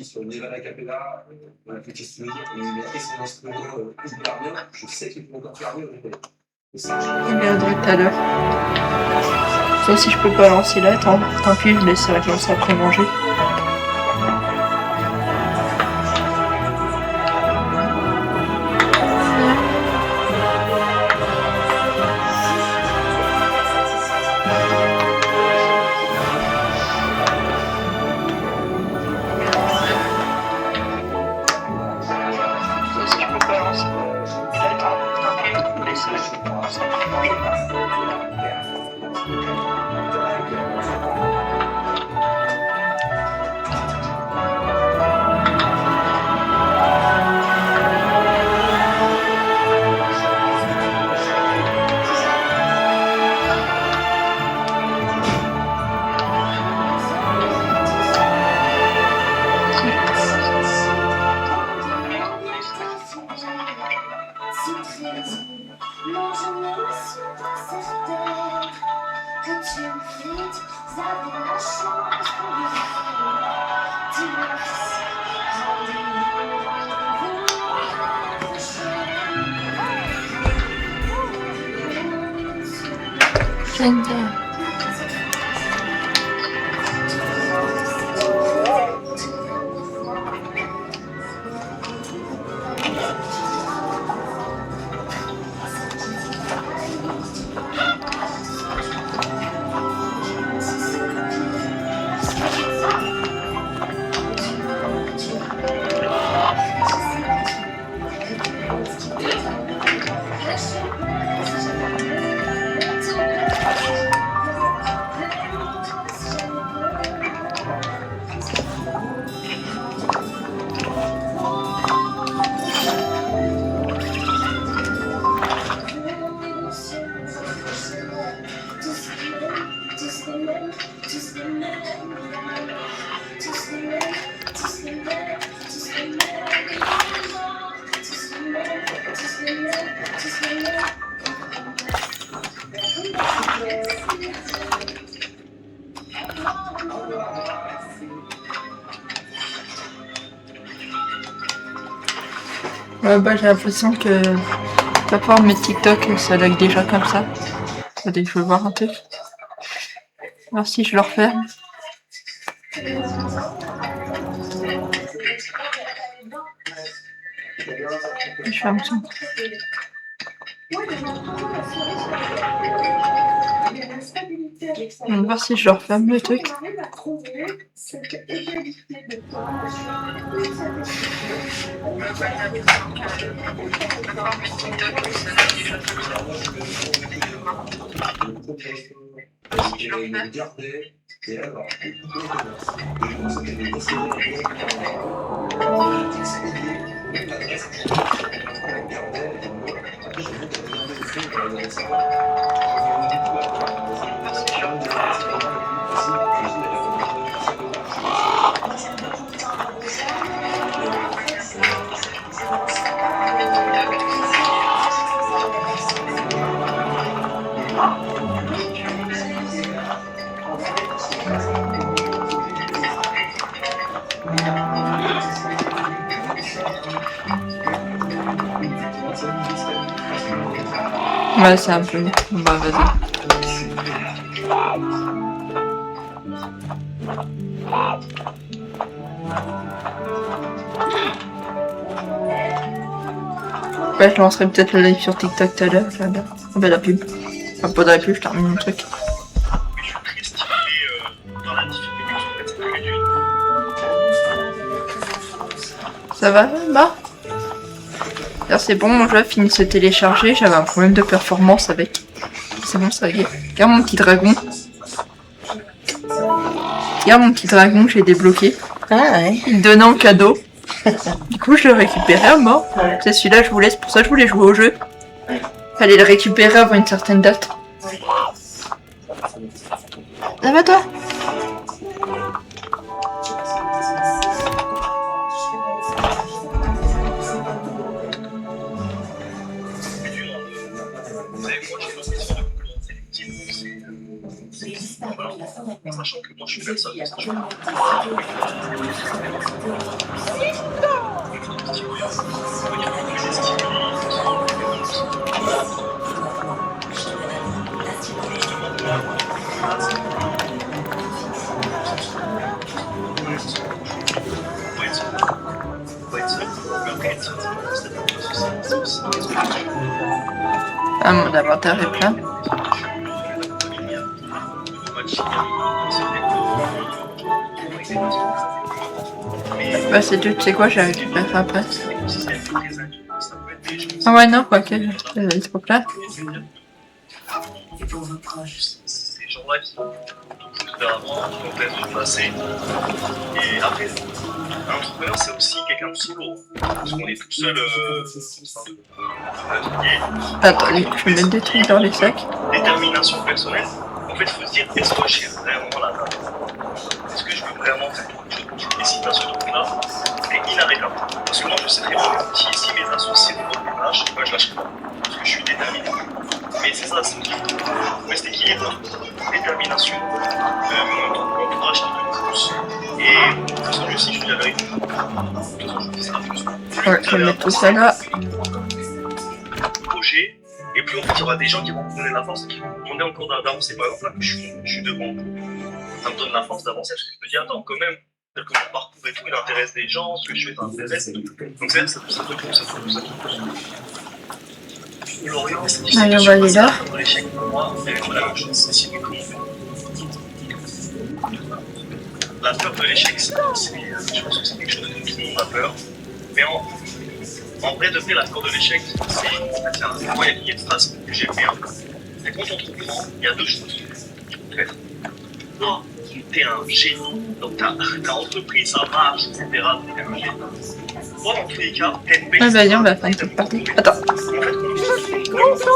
sur une Neva Capella, on a fait questionner, et il a fait son instrument hyper bien, je sais qu'il peut encore faire mieux. Et ça, Il viendrait tout à l'heure. Sauf si je peux pas lancer là, tant pis, je laisserai de lancer après manger. Sauf si je peux pas lancer là, tant pis, je laisserai de lancer après manger. Ouais, bah j'ai l'impression que la part de mes TikTok ça lag déjà comme ça. Attendez, je veux voir un truc. Voir si je le referme. Je ferme ça. On va voir si je le referme le truc. Et alors, Ouais, c'est un peu. Bah, vas-y. Ouais, je lancerai peut-être le live sur TikTok tout à l'heure. Ah bah la pub. Enfin, pas de la pub, je termine mon truc. Ça va, bah? Alors c'est bon, mon jeu a fini de se télécharger, j'avais un problème de performance avec. C'est bon, ça y est. Regarde mon petit dragon. Regarde mon petit dragon que j'ai débloqué. Ah ouais. Il me donnait en cadeau. Du coup, je le récupérais à mort. C'est celui-là, je voulais, c'est pour ça que je voulais jouer au jeu. Fallait le récupérer avant une certaine date. Ça va toi? Sachant que moi je suis personne. Ah, mon inventaire est plein. Bah c'est tout, tu sais quoi, j'ai récupéré après. Ah ouais non, quoi que, c'est trop plein. Ces gens-là qui ont tout faire avant, qui ont peut-être du passé. Et après, un entrepreneur, c'est aussi quelqu'un de solo. Parce qu'on est tout seul Attendez, je vais mettre des trucs dans les sacs. détermination personnelle. En fait, il faut se dire, est-ce que j'ai vraiment la date? Est-ce que je veux vraiment faire quelque chose? Et si tu as ce truc-là, c'est inarrêtable. Parce que moi, je sais très bien que si mes associés me donnent des tâches, moi, je lâche pas. Parce que je suis déterminé. Mais c'est ça, c'est cet équilibre entre détermination, mon entourage qui me pousse. Et de toute façon, je sais que je suis la vérité. De toute façon, je dis ça plus. Ouais, je vais mettre tout ça là. Projet. Et plus en fait, il y aura des gens qui vont me donner la force, qui vont me demander encore d'avancer. Par exemple, là, je suis devant vous. Ça me donne la force d'avancer parce que je me dis, attends, quand même, tel que mon parcours et tout, il intéresse des gens, ce que je fais t'intéresse. Donc, c'est ça, ça peut ça. L'Orient, c'est allez, on va aller là. L'échec pour moi, c'est la même chose. C'est la peur de l'échec, je pense que c'est quelque chose dont tout le monde a peur. Mais en vrai de vrai, la peur de l'échec, c'est il y a une phrase que j'aime bien. C'est quand on entreprend, il y a deux choses qu'il faut faire. Soit t'es un génie, donc t'as entrepris, ça marche, etc. T'es un génie. Soit dans tous les cas, t'es une belle. Ah vas-y, on va faire une petite partie. Attends. En fait,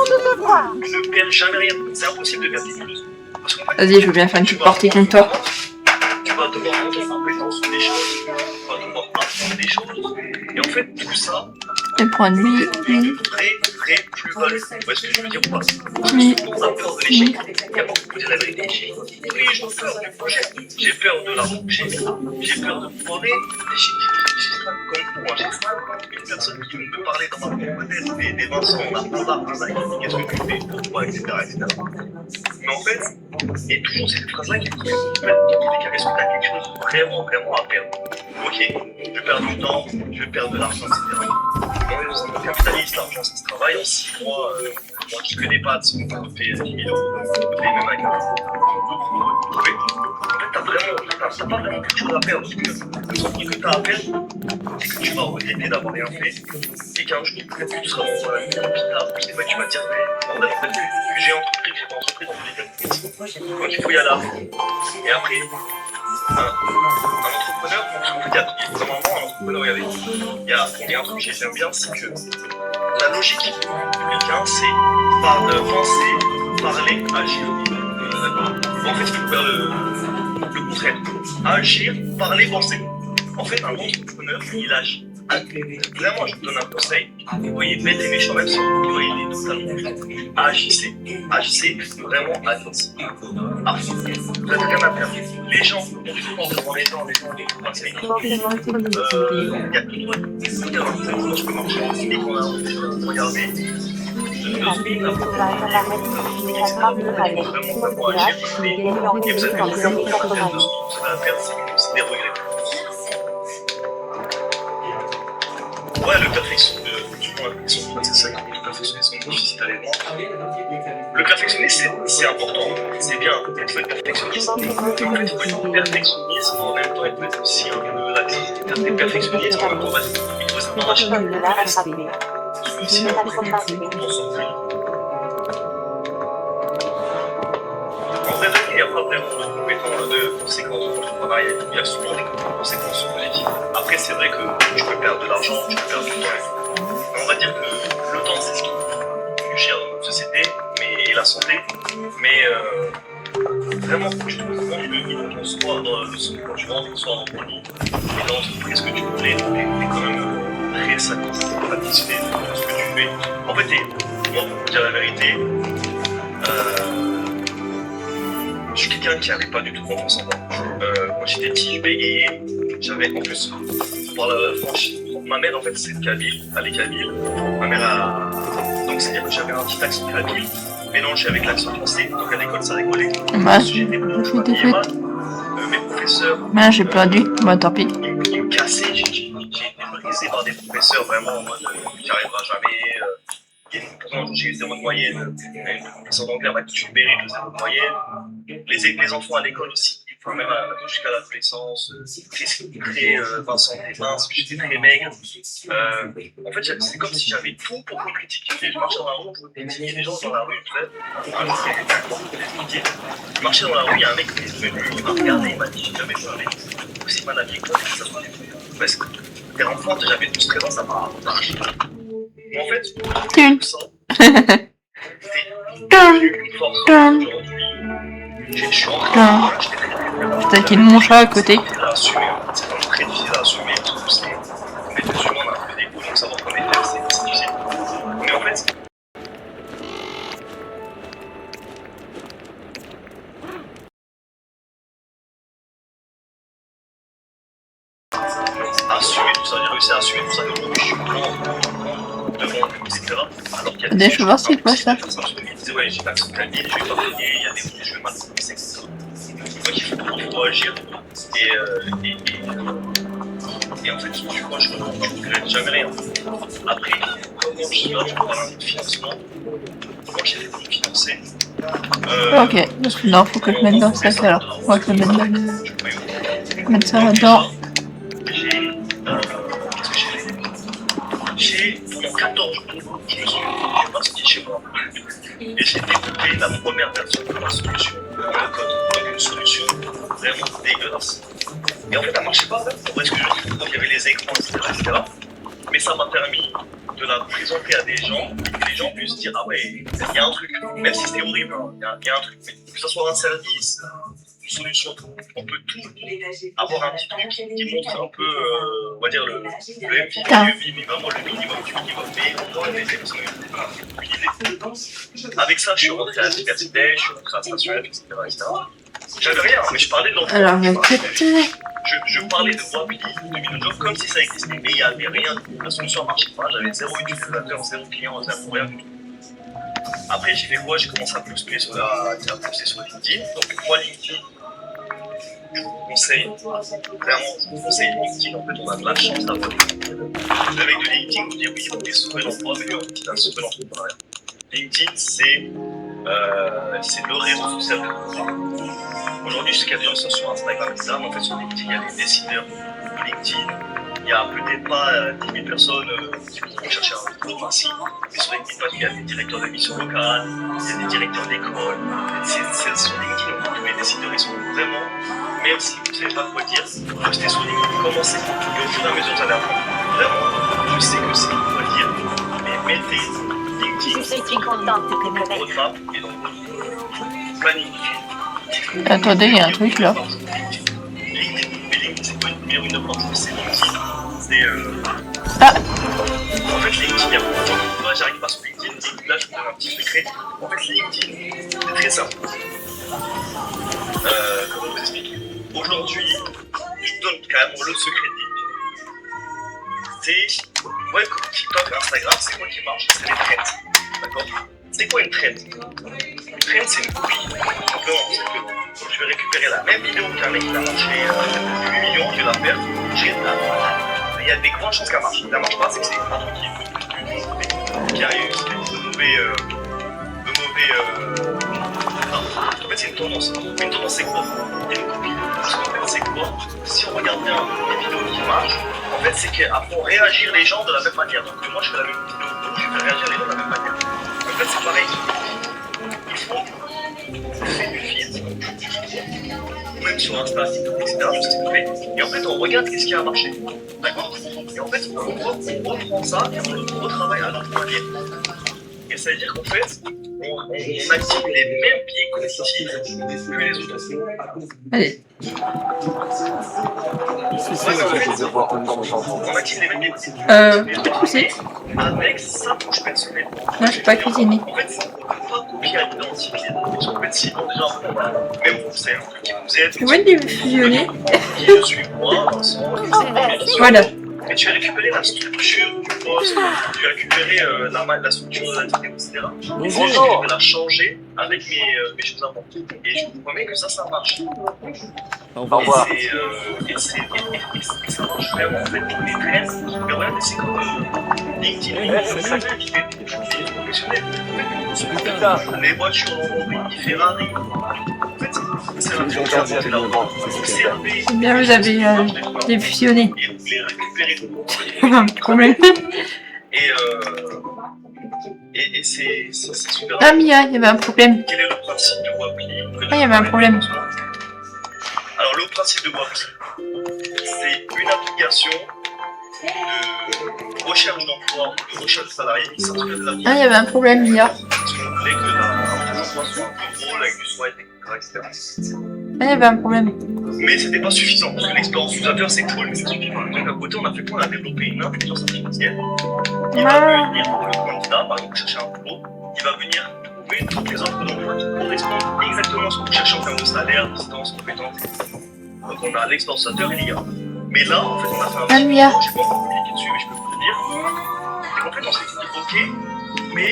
ne perds jamais rien. C'est impossible de perdre quelque chose. Parce qu'en fait, Vas-y, je veux bien faire une petite partie contre toi. tu vas devoir monter en compétence sur des choses, tu vas devoir apprendre des choses. Et en fait, tout ça, Et point de vie. une vraie plus-value. Vous voyez ce que je veux dire ou pas? Parce que Oui. souvent, on a peur de l'échec. Il y a beaucoup de la vérité. Oui, j'ai peur du projet. J'ai peur de la boucher. J'ai peur de foirer. Comme moi, j'ai une personne qui me parlait dans ma propre tête, des Vincent, on a pas d'argent, qu'est-ce que tu fais, pourquoi, etc. Mais en fait, il y a toujours cette phrase-là qui est très complète. Dans tous les cas, est-ce que tu as quelque chose vraiment à perdre? Ok, je vais perdre du temps, je vais perdre de l'argent, etc. Mais dans un monde capitaliste, l'argent ça se travaille en 6 mois. Moi qui connais pas, si on peut payer 10 000 euros, on peut payer même avec un en fait, t'as pas vraiment quelque chose à perdre. Parce que le seul truc que t'as à perdre, c'est que tu vas regretter d'avoir rien fait. Et qu'un jour, peut-être que tu seras dans un hôpital, je sais pas, tu vas te dire, mais en fait, j'ai entrepris, j'ai pas entrepris dans tous les cas. Donc il faut y aller à fond. Et après, un entrepreneur, parce qu'en fait, normalement, un entrepreneur, il y a un truc que j'aime bien, c'est que la logique de quelqu'un, c'est penser, parler, agir. En fait, il faut faire le contraire. Agir, parler, penser. En fait, un entrepreneur, il agit. Vraiment, je vous donne un conseil. Vous voyez bête et méchant, même si vous voyez les totalement. Agissez. Agissez, vraiment agissez. Ah, vous n'avez rien à perdre. Les gens, quand tu penses devant les gens, c'est il y a tout le monde qui peut marcher. Et qu'on a regardé. Ouais, le perfectionnisme, c'est ça qui est le perfectionnisme difficile à aller voir. Le perfectionnisme, c'est important, c'est bien, il faut être perfectionniste. En fait, il faut être perfectionniste, en même temps, il faut être aussi un peu laxiste. T'es perfectionniste, en même temps, il faut s'arracher. Il faut aussi un peu pour sortir. En vrai, il n'y a pas vraiment de conséquences de l'entrepreneuriat. Il y a souvent des conséquences positives. Après, c'est vrai que tu peux perdre de l'argent, tu peux perdre du temps. On va dire que le temps, c'est ce qui est cher dans notre société, et la santé. Mais vraiment, faut que tu trouves dans ton sport, quand tu rentres le soir dans ton lit, et dans l'entreprise que tu voulais, tu es quand même très satisfait de ce que tu fais. En fait, moi, pour te dire la vérité, je suis quelqu'un qui n'avait pas du tout confiance en moi. Quand j'étais petit, je bégayais. J'avais en plus, par la franchise, ma mère en fait c'est de Kabyle, elle est Kabyle. Ma mère a. Donc c'est-à-dire que j'avais un petit accent Kabyle, mélangé avec l'accent français, donc à l'école ça rigolait. Ouais, J'étais mes professeurs. j'ai perdu. Bah tant pis. Ils me cassaient, j'ai été martyrisé par des professeurs vraiment en mode tu n'y arriveras jamais. Pourtant, j'ai eu 0 de moyenne. Une professeure d'anglais m'a dit tu mérites le 0 de moyenne. Les enfants à l'école aussi, enfin, même jusqu'à l'adolescence, très Vincent mince, j'étais très maigre. En fait, c'est comme si j'avais tout pour me critiquer. Je marchais dans la rue, je critiquais les gens dans la rue. Je marchais dans la rue, il y a un mec qui est venu, il m'a regardé, il m'a dit j'ai jamais vu un mec aussi mal habillé que toi. Parce que t'es enfant, j'avais 12-13 ans, ça m'a arraché. En fait, tout ça, c'est une force aujourd'hui. Je suis en train de T'as qu'il mon chat à côté. c'est très difficile à assumer parce que c'est. On est des humains, on a un peu d'égo, donc savoir qu'on est fait, c'est difficile. Mais en fait, assumer tout ça, j'ai réussi à assumer tout ça, aujourd'hui je suis blanc, devant, etc. Alors qu'il y a Des cheveux, c'est quoi ça? Je me disais, ouais, j'ai pas de cabine, je vais pas payer, il y a des trucs, je vais mal commencer, etc. Donc il faut agir. Et en fait, moi, je ne regrette jamais rien. Après, comment je parle un peu de financement, comment j'ai fait pour me financer. Ok, non, faut que je mette dans le sac alors. On va que je mette dans le. Je vais mettre ça là-dedans. Qu'est-ce que j'ai fait? Pendant 14 jours, je suis parti chez moi. Et j'ai développé la première version de ma solution, le code, donc une solution vraiment dégueulasse. Et en fait, elle marchait pas, parce que il y avait les écrans, etc. Mais ça m'a permis de la présenter à des gens, et que les gens puissent dire ah ouais, il y a un truc, même si c'était horrible, hein, il y a un truc, mais que ce soit un service, une solution, on peut tout avoir un petit truc qui montre un peu, on va dire, le minimum, le minimum du minimum, mais on doit les personnes une idée. Avec ça, je suis rentré à l'université, je suis rentré à Station F, etc. J'avais rien, mais je parlais de l'entreprise. Alors, peut-être. Je parlais de Wapli, de Minojob, comme si ça existait, mais il n'y avait rien. La solution ne marchait pas, j'avais 0 utilisateur, 0 client, 0 rien du tout. Après, j'ai fait quoi? J'ai commencé à poster sur LinkedIn. Donc, moi, LinkedIn, je vous conseille, vraiment, je vous conseille LinkedIn. En fait, on a de la chance d'avoir LinkedIn. Avec de LinkedIn, vous dites oui, on est sauvé l'emploi, mais on est un sauvé l'entrepreneuriat. LinkedIn, c'est le réseau social de l'emploi. Aujourd'hui, ce qu'il y a des gens qui sont sur Instagram, etc. Mais en fait, sur LinkedIn, il y a des décideurs de LinkedIn. Il n'y a peut-être pas 10 000 personnes qui vont chercher un boulot ainsi. Mais sur LinkedIn, il y a des directeurs de mission locale, il y a des directeurs d'école. Sur LinkedIn, tous les décideurs, ils sont vraiment, même si vous ne savez pas quoi dire, postez sur LinkedIn, commencez. Et au fur et à mesure, vous allez apprendre. Vraiment, je sais que c'est quoi dire, mais mettez LinkedIn dans votre roadmap et dans votre planning. Attendez, il y a un truc là. LinkedIn, c'est pas une première une approche, c'est LinkedIn. C'est Ah. En fait, LinkedIn, il y a beaucoup de gens qui disent j'arrive pas sur LinkedIn, et là je vous donne un petit secret. En fait, LinkedIn, c'est très simple. Comment vous expliquer? Aujourd'hui, je vous donne carrément le secret de LinkedIn. C'est, ouais, comme TikTok, Instagram, c'est quoi qui marche? C'est les trends. D'accord? C'est quoi une trend? Une trend, c'est une copie. Simplement, c'est que je vais récupérer la même vidéo qu'un mec qui a marché 8 millions, je vais la faire, il y a des grandes chances qu'elle marche. Si elle marche pas, c'est que c'est un truc qui a eu de mauvais. Non, en fait, c'est une tendance. Une tendance, c'est quoi? Il y a une copie. Parce qu'en fait, c'est quoi? Si on regarde bien les vidéos qui marchent, en fait, c'est qu'elles font réagir les gens de la même manière. Donc, moi, je fais la même vidéo, donc je fais réagir les gens de la même manière. En fait, c'est pareil. Il faut faire du feed, ou même sur Insta, TikTok, etc. Je sais ce qu'on fait. Et en fait, on regarde qu'est-ce qui a marché. D'accord? Et en fait, on reprend ça et on le retravaille à notre manière. Et ça veut dire qu'en fait, on active les mêmes biais cognitifs que les autres. Allez. On active les mêmes biais cognitifs. Peut-être pousser. Avec sa bouche personnelle. Moi, je sais pas cuisiner. En fait, on ne peut pas copier à l'identique. Parce qu'en fait, sinon, déjà, même vous, c'est un truc qui vous aide. Tu vois le fusionner? Qui je suis moi, Vincent, Voilà. mais tu as récupéré la structure du poste, tu as récupéré la structure de la vidéo, etc. Et c'est juste que je vais la changer avec mes choses à moi. Et je vous promets que ça marche. Au revoir. Et ça marche vraiment en fait pour les trends. Mais regardez, c'est comme LinkedIn, c'est ça qui fait des professionnels. En fait, les voitures Lamborghini, Ferrari. En fait, c'est la même chose. C'est la C'est bien, vous avez les fusionnés. Et vous les récupérez. Un problème. Et c'est super. Ah, Mia, il y avait un problème. Quel est le principe de Wapli? Ah, il y avait un problème. Alors, le principe de Wapli, c'est une application de recherche d'emploi, de recherche de salariés qui s'inspire de l'application. Ah, il y avait un problème, Mia. Parce qu'on voulait que l'emploi soit un peu drôle avec du swipe, etc. Ah, il y avait un problème. Mais c'était pas suffisant, parce que l'expérience utilisateur c'est cool, mais c'est suffisant. Donc à côté, on a fait quoi? On a développé une intelligence artificielle qui va venir pour le candidat, par exemple, chercher un boulot, il va venir trouver toutes les offres d'emploi qui correspondent exactement à ce que vous cherchez en termes de salaire, distance, compétences, etc. Donc on a l'expérience utilisateur et l'IA. Mais là, en fait, on a fait un petit peu, je sais pas encore communiquer dessus, mais je peux vous le dire. Et en fait, on s'est dit, ok, mais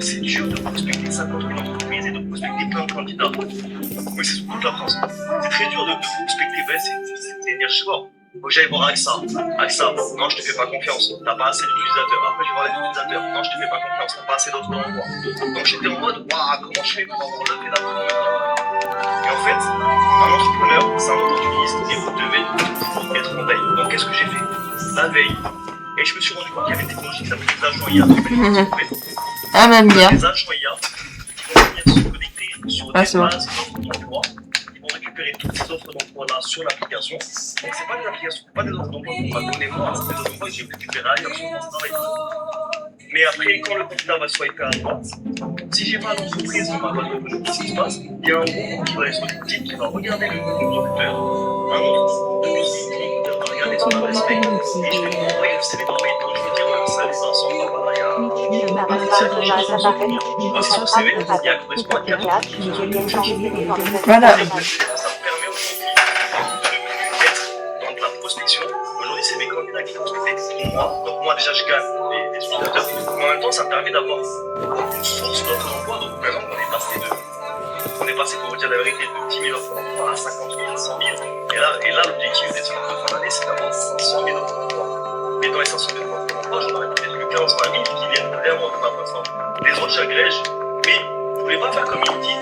c'est dur de prospecter 50 000 entreprises et de prospecter plein de candidats. Oui, c'est sur toute la France. C'est très dur de prospecter, ben, c'est énergivore. Faut que j'aille voir AXA. AXA, non, je te fais pas confiance. T'as pas assez d'utilisateurs. Après, je vais voir les utilisateurs. Non, je te fais pas confiance. T'as pas assez d'autres d'envoi. Donc, j'étais en mode, waouh, comment je fais pour avoir levé la première? Et en fait, un entrepreneur, c'est un opportuniste et vous devez toujours être en veille. Donc, qu'est-ce que j'ai fait? La veille. Et je me suis rendu compte qu'il y avait une technologie qui s'appelle les agents IA. Ah, même bien. Les agents IA qui vont venir se connecter sur des bases d'offres d'emploi. Ils vont récupérer toutes ces offres d'emploi-là sur l'application. Donc, c'est pas des applications, pas des offres d'emploi qu'on va donner moi, c'est des offres d'emploi que j'ai récupérées ailleurs sur mon travail. Mais après, quand le candidat va swiper à droite, si j'ai pas l'entreprise qui m'a pas donné ce qui se passe, il y a un robot qui va aller sur le site, qui va regarder le recruteur, un autre de musique, qui va regarder son adresse mail, et je vais lui envoyer le CV d'envoyer. Donc je vais dire, ouais, ça, 500, voilà, il y a voici son CV, il y a correspond à 4 Voilà. ça me permet aujourd'hui d'être dans de la prospection. Aujourd'hui, c'est mes candidats qui prospectent pour moi. Donc moi, déjà, je gagne des utilisateurs. Mais en même temps, ça me permet d'avoir une source d'offres d'emploi. Donc, par exemple, on est passé, pour vous dire la vérité, de 10 000 offres d'emploi à 50 000, 100 000. Et là l'objectif des séances de fin d'année, c'est d'avoir 500 000 offres d'emploi. Mais dans les 500 000 offres d'emploi, j'en aurais peut-être que 15 000 qui viennent vraiment de ma plateforme. Les autres, j'agrège. Mais vous voulez pas faire comme il dit,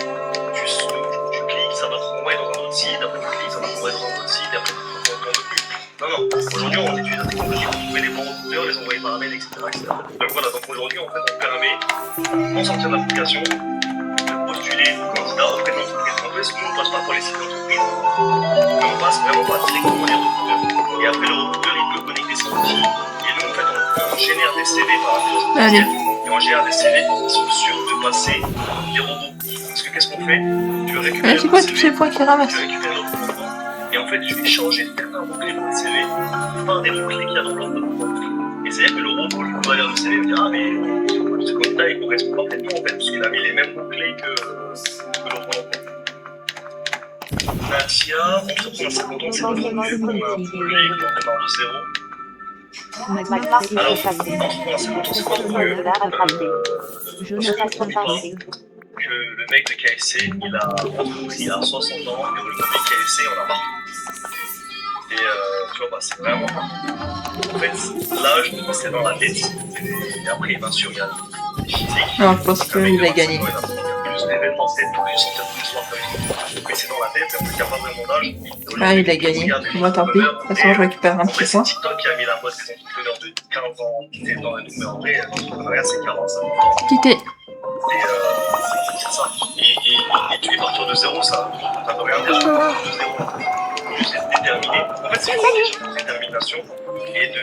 tu cliques, ça va te renvoyer dans un autre site, après tu cliques, ça va te renvoyer dans un autre site, après tu ne renvoies plus. Non, non, aujourd'hui on utilise la technologie pour trouver les bons recruteurs, les envoyer par mail, etc., etc. Donc voilà, donc aujourd'hui en fait on permet, en sortir de l'application, de postuler le candidat auprès de l'entreprise. En fait, nous on ne passe pas pour les sites d'entreprise, mais on passe vraiment pas directement les recruteurs. Et après le recruteur il peut connecter ses outils, et nous en fait on génère des CV par l'intelligence artificielle. Et on gère des CV qui sont sûrs de passer des robots. Parce que qu'est-ce qu'on fait? Tu récupères c'est quoi tous ces points qui ramassent? tu récupères notre robot, et en fait tu vais changer certains mots-clés dans le CV par des mots-clés qu'il y a dans l'offre d'emploi. Et c'est-à-dire que le robot, lui, va lire le CV et me dire, ah mais ce candidat il correspond parfaitement en fait, parce qu'il a mis les mêmes mots-clés que l'offre d'emploi. Nadia, entrepreneur à 50 ans, c'est pas non mieux qu'on a un projet qui démarre de zéro. Alors, entrepreneur à 50 ans, c'est pas non mieux. Que le mec de KFC, il a entrepris à 60 ans, et aujourd'hui KFC, on a partout. Et tu vois, bah, c'est vraiment partout. En fait, l'âge, c'est dans la tête. Et après, bien sûr, il y a les physiques. Non, je pense qu'il va gagner. Il y a plus d'événements, peut-être plus sentir plus soir comme mais c'est dans la tête, et en fait, il n'y a pas vraiment d'âge. Ah, il a gagné. Moi, tant pis. De toute façon, je récupère un petit c'est point. TikTok qui a mis la mode des entrepreneurs de 15 ans qui étaient dans les nous, mais en vrai, l'entrepreneuriat, c'est 45 ans. Quitté. Et c'est ça. Et tu es partir de zéro, ça ne veut rien dire. Tu partir de zéro. Il faut juste être déterminé. En fait, c'est une question de détermination et de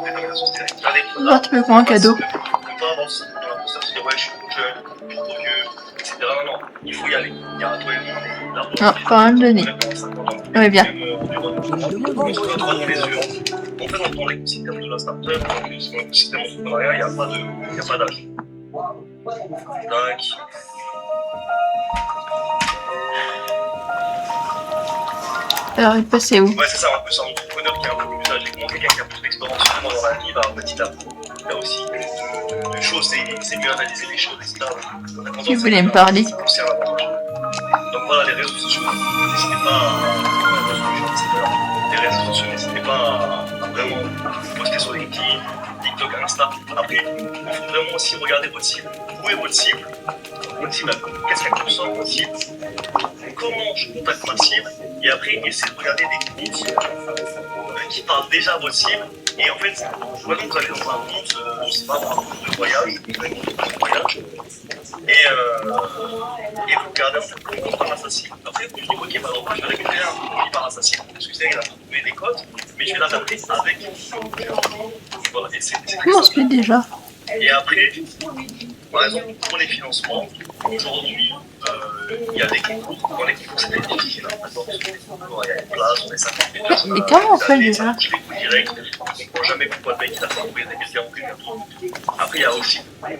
détermination. C'est-à-dire d'aller Oh, tu peux prendre un cadeau. On peut avancer dans la process, se dire ouais, je suis trop jeune, je suis trop vieux, etc. Non, non, il faut y aller. Il y a toi et moi, on est là. Non, quand même donné. Oui, bien. On se voit droit dans les yeux. En fait, dans l'écosystème de la startup, dans l'écosystème entrepreneuriat, il n'y a pas d'âge. Tac. Alors, il passait où? Ouais, c'est ça, un peu, c'est un entrepreneur qui est un peu plus âgé que moi, quelqu'un qui a plus d'expérience vraiment dans la vie, bah, en fait, il a aussi plus de choses, c'est mieux analyser les choses, etc. Tu voulais me parler? C'est un avantage. Donc voilà, les réseaux sociaux, n'hésitez pas à vraiment poster sur LinkedIn, TikTok, Insta. Après, il faut vraiment aussi regarder votre cible. Où est votre cible? Votre cible, qu'est-ce qu'elle consomme, votre cible? Comment je contacte ma cible? Et après, essayez de regarder des comptes qui parlent déjà à votre cible. Et en fait, par exemple, vous allez dans un compte, je sais pas, un compte de voyage, et vous regardez en fait comment on parle à sa cible. Après, vous dites, ok, bah alors moi je vais récupérer un compte qui parle à sa cible, parce que c'est il a trouvé des codes, mais je vais l'adapter avec. Voilà, et c'est Comment on se fait déjà? Et après, par exemple, pour les financements, aujourd'hui, il y a des concours. Dans les concours, c'était difficile. Maintenant, il y a une place, on est 50 000 personnes. Mais comment on fait déjà? Je les coups directs, on ne comprend jamais pourquoi le mec il a favorisé quelqu'un ou quelqu'un d'autre. Après, il y a aussi beaucoup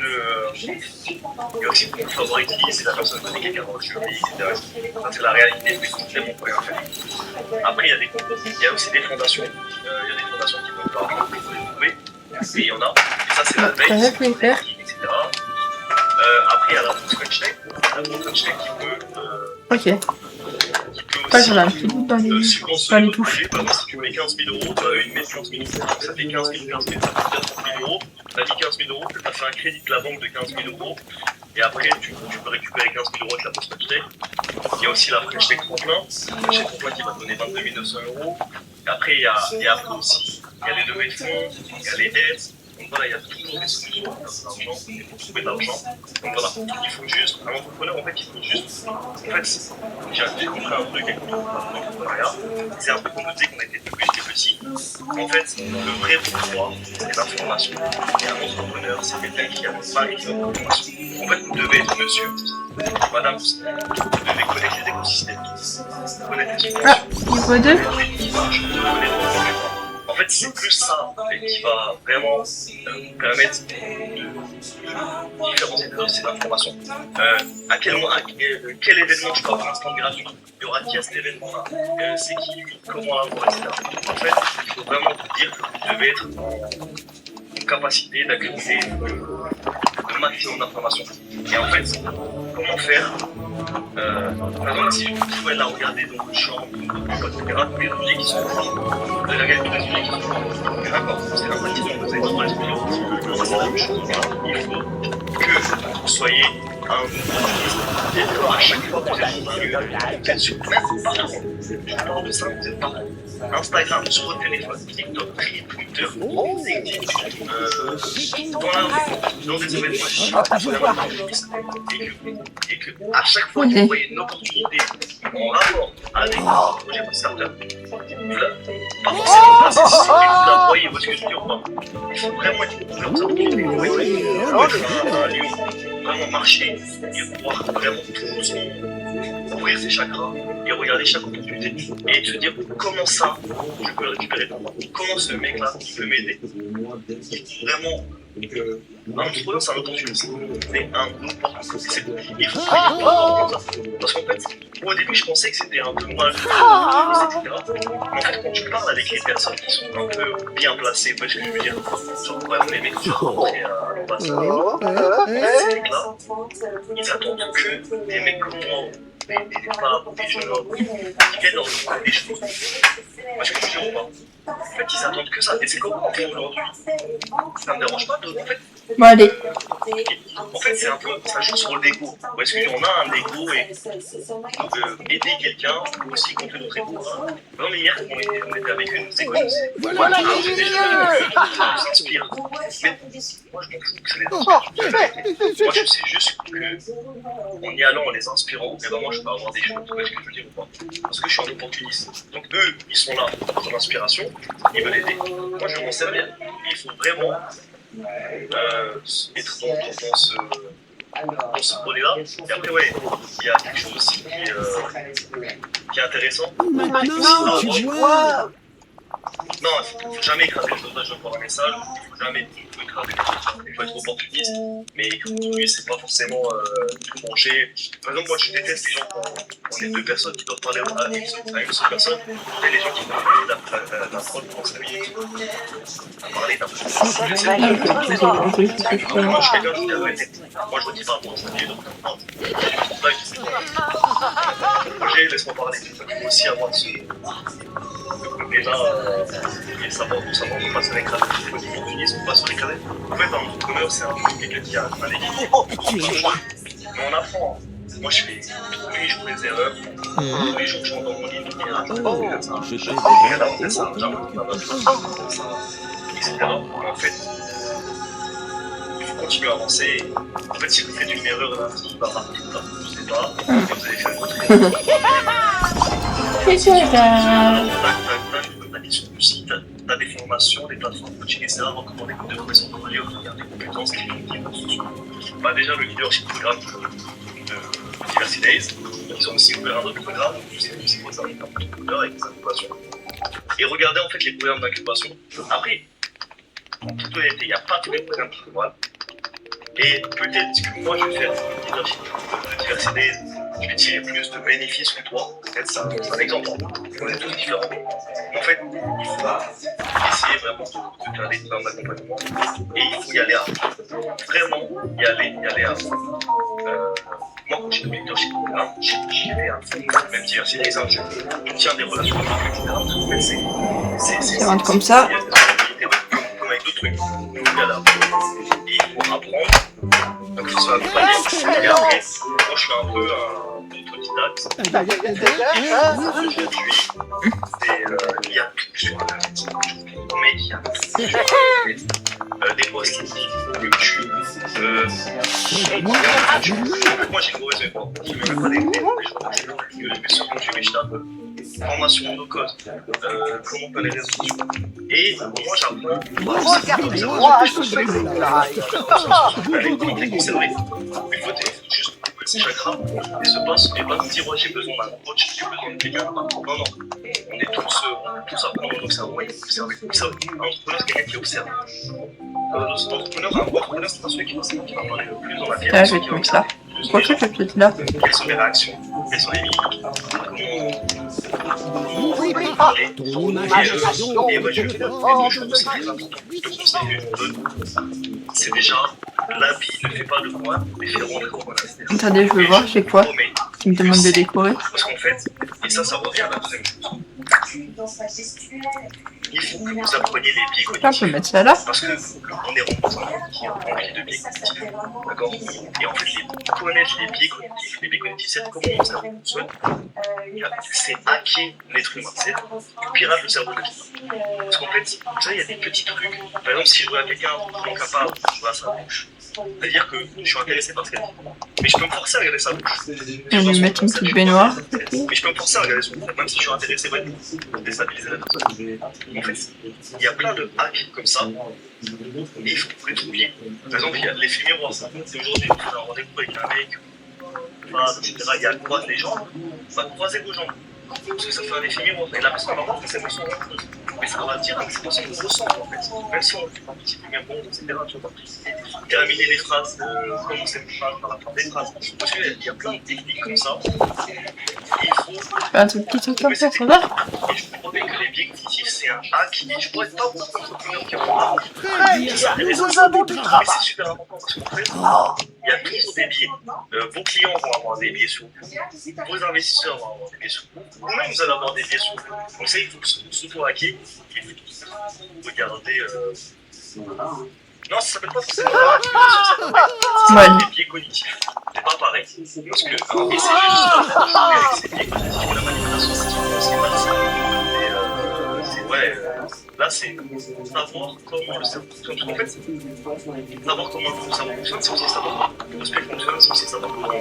de favoritisme, si la personne connaît quelqu'un dans le jury, etc. Ça, c'est la réalité, mais c'est très bon pour rien faire. Après, il y a aussi des fondations. Il y a des fondations qui donnent de l'argent, il faut les trouver. Et il y en a, et ça c'est la veille, etc. Après il y a la bourse French-Tech qui peut Ok. Pas aussi grave, je dans les subventionner votre touches. projet. Par exemple, si tu mets 15 000 euros, ils mettent 15 000 euros, ça fait 15 000, ça fait 30 000 euros. Tu as mis 15 000 euros, tu as fait un crédit de la banque de 15 000 euros, et après tu peux récupérer 15 000 euros avec la bourse French-Tech. Il y a aussi la French-Tech Tremplin, qui va te donner 22 900 euros. Et après, il y a aussi, il y a les levées de fonds, il y a les dettes. Donc voilà, il y a toujours des solutions pour faire de l'argent et pour trouver de l'argent. Donc voilà, il faut juste, un entrepreneur, en fait, il faut juste. En fait, j'ai compris un truc avec l'entrepreneuriat. C'est un peu comme on disait qu'on était depuis j'étais petit. En fait, le vrai pouvoir, c'est l'information. Et un entrepreneur, c'est quelqu'un qui a pas d'information. En fait, vous devez être monsieur, madame, vous devez connaître les écosystèmes, connaître les subventions. Niveau 2? En fait, c'est plus ça qui va vraiment permettre de différencier ces informations. À quel événement je peux avoir un stand gratuit? Il y aura qui à cet événement-là? C'est qui? Comment l'avoir, etc. En fait, il faut vraiment vous dire que vous devez être en capacité d'accumuler le maximum d'informations. Et en fait, comment faire? Par exemple, si je pouvais la regarder dans le champ, etc., tous les leviers qui sont forts, vous allez regarder tous les leviers qui sont forts. D'accord, c'est la pratique, vous allez dans les millions, c'est la même chose. Il faut que vous soyez un opportuniste et que à chaque fois que vous êtes convenu, vous êtes sur même partout. Je parle de ça, vous êtes partout. Instagram, sur votre téléphone, TikTok, Twitter, LinkedIn, dans des événements, et que à chaque fois que vous voyez une opportunité en rapport avec un projet de start-up, pas forcément passer sur vous la voyez, parce que je dis, il faut vraiment être ouvert aux opportunités. Il faut être un lion, vraiment marcher et voir vraiment tout doucement ouvrir ses chakras et regarder chaque opportunité et se dire comment ça je peux le récupérer, comment ce mec là il peut m'aider. Il faut vraiment un entrepreneur c'est un opportuniste, c'est un opportuniste. Il faut pas comme ça. Parce qu'en fait, au début je pensais que c'était un peu mal etc. Mais en fait quand tu parles avec les personnes qui sont un peu bien placées, vous voyez ce que je veux dire, genre vraiment les mecs qui sont rentrés à l'ambassade, ces mecs là, ils attendent que des mecs comme moi, des jeunes hommes qui viennent leur demander des choses. Parce que je ne pas. En fait, ils attendent que ça. Et c'est comment on fait aujourd'hui? Ça ne me dérange pas de. En fait, Bon, allez. c'est un peu. Ça joue sur l'ego. Parce qu'on a un ego et aider quelqu'un ou aussi contre notre ego. Non, mais hier, on était avec une économistes. Voilà, ça nous inspire. Mais moi, je m'en fous que ça les inspire. Moi, je sais juste qu'en y allant, en les inspirant, et ben moi, je peux avoir des choses. Vous voyez ce que je veux dire ou pas? Parce que je suis un opportuniste. Donc, eux, ils sont là pour l'inspiration. Ils veulent aider. Moi, je vais m'en servir. Il faut vraiment être dans ce volet-là. Et après, ouais, il y a quelque chose aussi qui est intéressant. Maintenant, tu vois. Non, il faut jamais écraser les otages pour un message, il faut jamais tout écraser. Il faut être opportuniste, mais continuer, c'est pas forcément tout manger. Par exemple, moi je déteste les gens on est deux personnes qui doivent parler à une seule personne, et les gens qui doivent parler la parole pendant 5 minutes. Parler d'un peu. Moi je suis quelqu'un qui dit la vérité. Moi je redis pas pendant 5 minutes, donc projet, laisse-moi parler. Il faut aussi avoir ce côté-là et savoir ne pas se récraser. Il faut être opportuniste, ne pas se récraser. En fait, un entrepreneur, c'est quelqu'un qui a un équilibre. Mais on apprend. Moi, je fais tous les jours des erreurs. Tous les jours, je rentre dans mon livre, etc. En fait, il faut continuer à avancer. En fait, si vous faites une erreur lundi, bah, je sais pas, vous allez faire une autre erreur. T'as des sur le site, t'as des formations, des plateformes coaching, etc. Avant comment les codes de connaissances de valeur, regarder des compétences, qui bah, déjà, le leadership programme de Diversity Days, ils ont aussi ouvert un autre programme, c'est quoi ça, avec des incubations. Et regardez en fait les programmes d'incubation. Après, en toute honnêteté, il n'y a pas tous les programmes qui sont mal. Et peut-être que moi je vais faire le leadership de Diversity Days, je vais tirer plus de bénéfices que toi. Peut-être ça, c'est un exemple. On est tous différents. En fait, il faut essayer vraiment de faire des programmes d'accompagnement. Et il faut y aller à fond. Vraiment y aller à fond. Moi, quand j'ai le leadership programme, j'y vais à fond. Même Diversity Days, je tiens des relations avec etc. Ça rentre comme ça. Comme avec d'autres trucs. Donc, il y a là. Et il faut apprendre. Donc, il faut s'accompagner. Et après, moi, je suis un peu autodidacte. Aujourd'hui, il y a tout sur Internet. Mais il y a tout sur Internet. Des posts, YouTube. Moi, j'ai une mauvaise mémoire. Je ne mets même pas des gens. Je vais sur YouTube et je tape formation no code. Comment on peut les réseaux sociaux. Et moi, j'apprends. Il faut juste chakra et se passe et pas me dire ouais, j'ai besoin d'un coach, j'ai besoin de quelqu'un. Non, non. On est tous à prendre notre cerveau et observer. Un entrepreneur, c'est quelqu'un qui observe. L'entrepreneur, c'est pas celui qui va parler le plus dans la vie. Ah, je vais te mettre ça. Pourquoi tu fais peut-être là? Quelles sont les réactions? Quelles sont les mimiques? Comment parler? Et ouais, je vais faire deux choses aussi très importantes. Le conseil que je vous donne, c'est déjà la vie ne fait pas de moi, mais fait rentrer au moi. Attendez, je veux voir, c'est quoi qui me demande de décorer? Parce qu'en fait, et ça revient à la deuxième chose. Il faut que vous appreniez les biais cognitifs. On peut mettre ça là. Parce qu'on est rentré dans un monde qui est rempli de biais cognitifs. D'accord? Et en fait, connaître les biais cognitifs, c'est comment mon cerveau fonctionne. C'est hacker l'être humain. C'est pirate le cerveau de l'être humain. Parce qu'en fait, vous savez, il y a des petits trucs. Par exemple, si je vois quelqu'un vraiment capable, je vois sa bouche. C'est-à-dire que je suis intéressé par ce qu'elle dit. Mais je peux me forcer à regarder sa bouche. Je vais lui mettre une petite baignoire. Mais je peux me forcer à regarder son bouche, même si je suis intéressé, ouais, pour déstabiliser la personne. En fait, il y a plein de hacks comme ça. Et il faut les trouver. Par exemple, il y a l'effet miroir. Si aujourd'hui, vous avez un rendez-vous avec un mec, etc., il y a croise les jambes, va croiser vos jambes. Parce que ça fait un effet miroir. Et la personne va voir que c'est ressent. Mais ça va dire que c'est pas ce qu'on ressent en fait. Même si on fait un petit peu bien bon, etc. Tu vois. Terminer les phrases, commencer une phrase par la fin des phrases. Parce qu'il y a plein de techniques comme ça. Et il faut. Un tout petit truc comme ça va? Et je vous promets que les biais cognitifs, c'est un hack. Et je pourrais pas beaucoup d'entrepreneurs qui ont ça. Mais c'est super important parce qu'en fait, il y a toujours des biais. Vos clients vont avoir des biais sur vous. Vos investisseurs vont avoir des biais sur vous. Vous-même, vous allez avoir des biais sur vous. Donc ça, il faut s'auto-hacker. Il faut regarder. Non, ça s'appelle pas forcément les biais cognitifs. C'est pas pareil. Parce que, et c'est juste jouer avec ces biais cognitifs, la manipulation, c'est malsain. Là, c'est savoir comment le cerveau fonctionne. Parce qu'en fait, savoir comment le cerveau fonctionne, c'est aussi savoir comment l'aspect fonctionne, c'est aussi savoir comment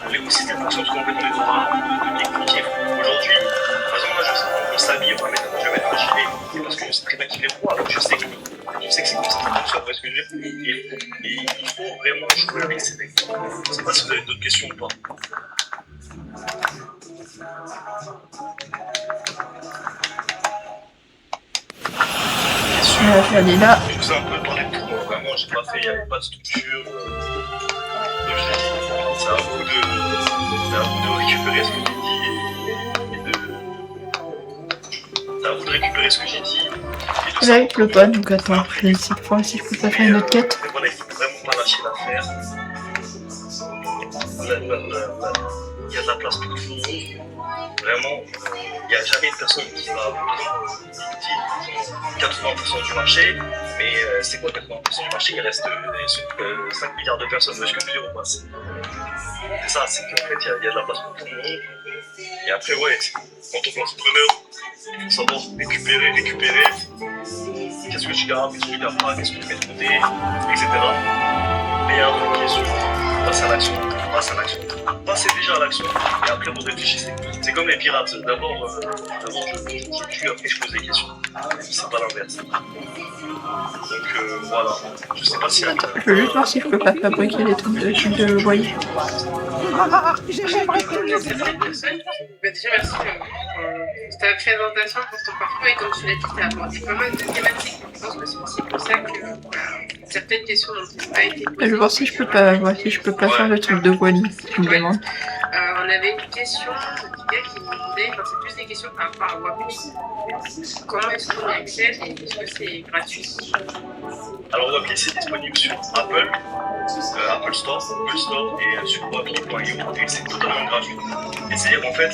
l'écosystème fonctionne. Parce qu'en fait, on est dans un biais cognitif. Aujourd'hui, par exemple, là, je sais qu'on s'habille, je vais mettre un gilet, parce que je sais très bien qu'il fait froid, donc je sais que c'est comme ça que ça fonctionne, parce que il faut vraiment jouer avec ces techniques. Je ne sais pas si vous avez d'autres questions ou pas. Je vais aller là. Je vous ai un peu parlé de tout, moi, vraiment, j'ai pas fait, il n'y avait pas de structure. Donc je l'ai dit, c'est à vous de récupérer ce que j'ai dit et de. C'est à vous de récupérer ce que j'ai dit. Et de Là, il pleut pas, donc attends, je vais essayer de voir si je peux pas faire une autre quête. Mais voilà, il faut vraiment pas lâcher l'affaire. Il y a de la place pour tout le monde. Vraiment, il n'y a jamais une personne qui va dit 80% du marché, mais c'est quoi 80% du marché? Il reste 5 milliards de personnes. Est-ce que je veux dire ou pas? C'est ça, c'est qu'en fait, il y a de la place pour tout le monde. Et après, ouais, quand on est entrepreneur, il faut savoir récupérer. Qu'est-ce que tu gardes, qu'est-ce que tu gardes pas, qu'est-ce que tu mets de côté, etc. Mais il y a un truc qui est sûr, passez à l'action. Passez déjà à l'action et après vous réfléchissez. C'est comme les pirates. D'abord je tue, après je pose des questions. C'est pas l'inverse. Donc voilà. Je sais pas si. Je veux juste voir si je peux pas fabriquer les trucs de voyer. Déjà, merci pour ta présentation, pour ton parcours. Et comme tu l'as dit, tu as abordé pas mal de thématiques. Je pense que c'est aussi pour ça que certaines questions n'ont pas été posées. Je vais voir si je peux pas faire le truc de voilier. Je me demande. On avait une question de Tika qui nous demandait, enfin, c'est plus des questions par rapport à Wapmi. Comment est-ce qu'on y accède et est-ce que c'est gratuit? Alors Wapmi c'est disponible sur Apple Store, Google Store et sur wapmi.io et c'est totalement gratuit. Et c'est-à-dire en fait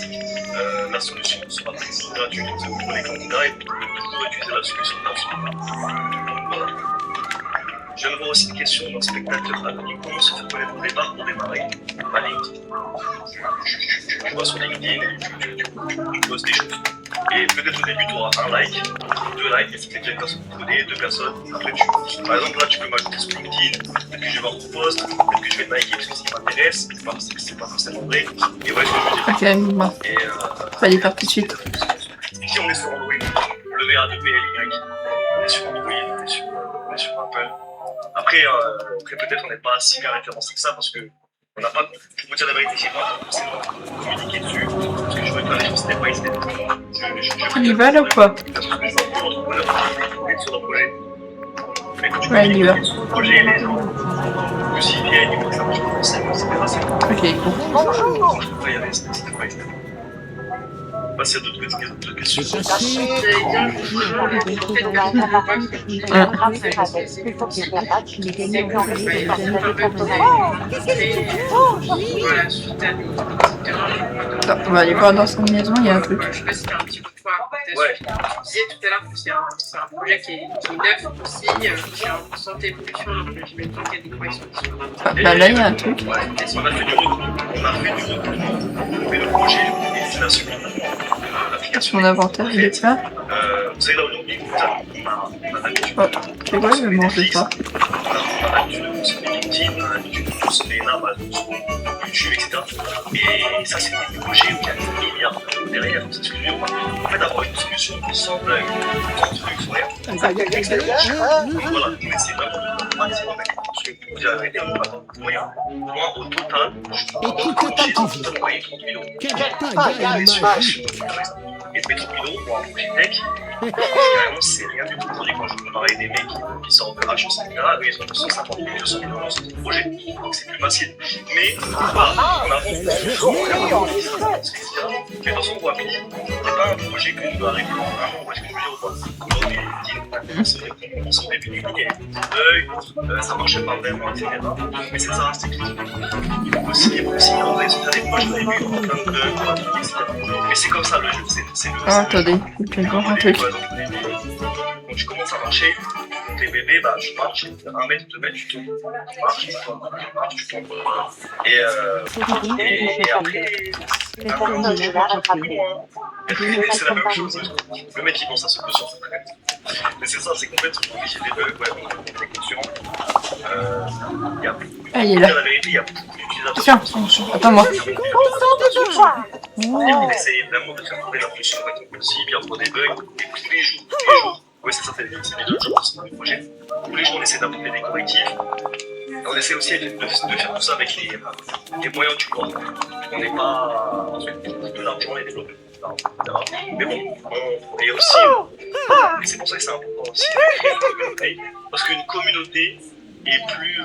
la solution sera toujours gratuite pour les candidats et vous pouvez toujours utiliser la solution gratuite. Voilà. Je viens de voir aussi une question d'un spectateur anonyme. Comment se faire connaître au départ pour démarrer à LinkedIn? Tu vas sur LinkedIn et tu poses des choses. Et peut-être au début, tu auras un like, 2 likes, et c'est peut-être une personne que tu connais, 2 personnes. Après, par exemple, là, tu peux m'ajouter sur LinkedIn, peut-être que je vais voir ton post, peut-être que je vais te liker parce que ça m'intéresse, c'est pas forcément vrai. Et ouais, ce que je veux dire. Ok, bon. Et Fallait faire tout de suite. ici, on est sur Android, le VA2PLY. On est sur Android, on est sur Apple. Après peut-être on n'est pas si bien référencé que ça parce que on n'a pas, je peux vous dire la vérité, j'ai pas forcément communiqué dessus parce que je veux faire les choses step by step. On y va là ou pas? Parce que je suis un peu entrepreneur qui sur un projet. Mais quand tu Ouais, on y va. communiques sur le projet, les gens, que s'ils viennent, il faut que ça marche en step, c'est pas Ok, cool. je peux pas y aller step by step. Pas s'il y a d'autres questions. Attends, on va aller voir dans sa maison, il y a un truc. Je sais pas si tu as un petit peu de quoi raconter. Tu disais tout à l'heure que c'est un projet qui est neuf aussi, qui est en constante évolution, donc j'imagine qu'il y a des corrections qui sont Ah, bah là, il y a un truc. Ouais, on a fait du recrutement, mais le projet est la suite. Son inventaire, il est là. Vous savez là aujourd'hui, on a l'habitude. Oh, tu vois, je vais manger ça. On a l'habitude de consommer LinkedIn, on a l'habitude de consommer Amazon, YouTube, etc. Et ça, c'est des projets où il y a des milliards derrière. C'est ce que je veux dire. En fait, avoir une solution sans bug, sans truc, sans rien. Donc voilà, on essaie vraiment de maximum avec parce que vous avez des moyens. Moi, au total, j'ai envoyé 30 000 euros. Et 30 000 euros pour un projet tech, carrément, c'est rien du tout. Quand je comparais des mecs qui sortent de HEC, etc., eux, ils ont 150 000, 200 000 euros sur ce projet. Donc c'est plus facile. Mais voilà, on avance. Mais de toute façon, on voit bien. C'est pas un projet que je dois arrêter dans un an. Moi, je veux dire, aujourd'hui, on commence au début du ligne, il y a des ça marchait pas vraiment, etc. Mais c'est ça, c'est critique. Il faut aussi envoyer sur des projets au début, en plein de bugs, etc. Mais c'est comme ça le jeu, c'est le jeu. Ah, attendez, je vais voir un truc. Quand tu commences à marcher, tes bébés, bah, tu marches, 1 mètre, 2 mètres, tu tombes. Tu marches, tu tombes. Et après, tu marches un peu plus loin. C'est la même chose. Le mec, il pense à se poser sur son planète. Mais c'est ça, c'est qu'en fait, j'ai des bugs, ouais, on est conscient. Ah, il est là. La vérité, il y a beaucoup d'utilisateurs. Tiens, attends-moi. Et on essaye vraiment de faire trouver la solution avec le cible, il y a encore des bugs, et tous les jours, ouais c'est ça, c'est les 2 jours, c'est le projet. Tous les jours on essaie d'apporter des correctifs, et on essaie aussi de faire tout ça avec les moyens du bord. On n'est pas, parce que de l'argent les développeurs. Mais bon, et aussi, et c'est pour ça que c'est important aussi de créer une communauté, parce qu'une communauté est plus,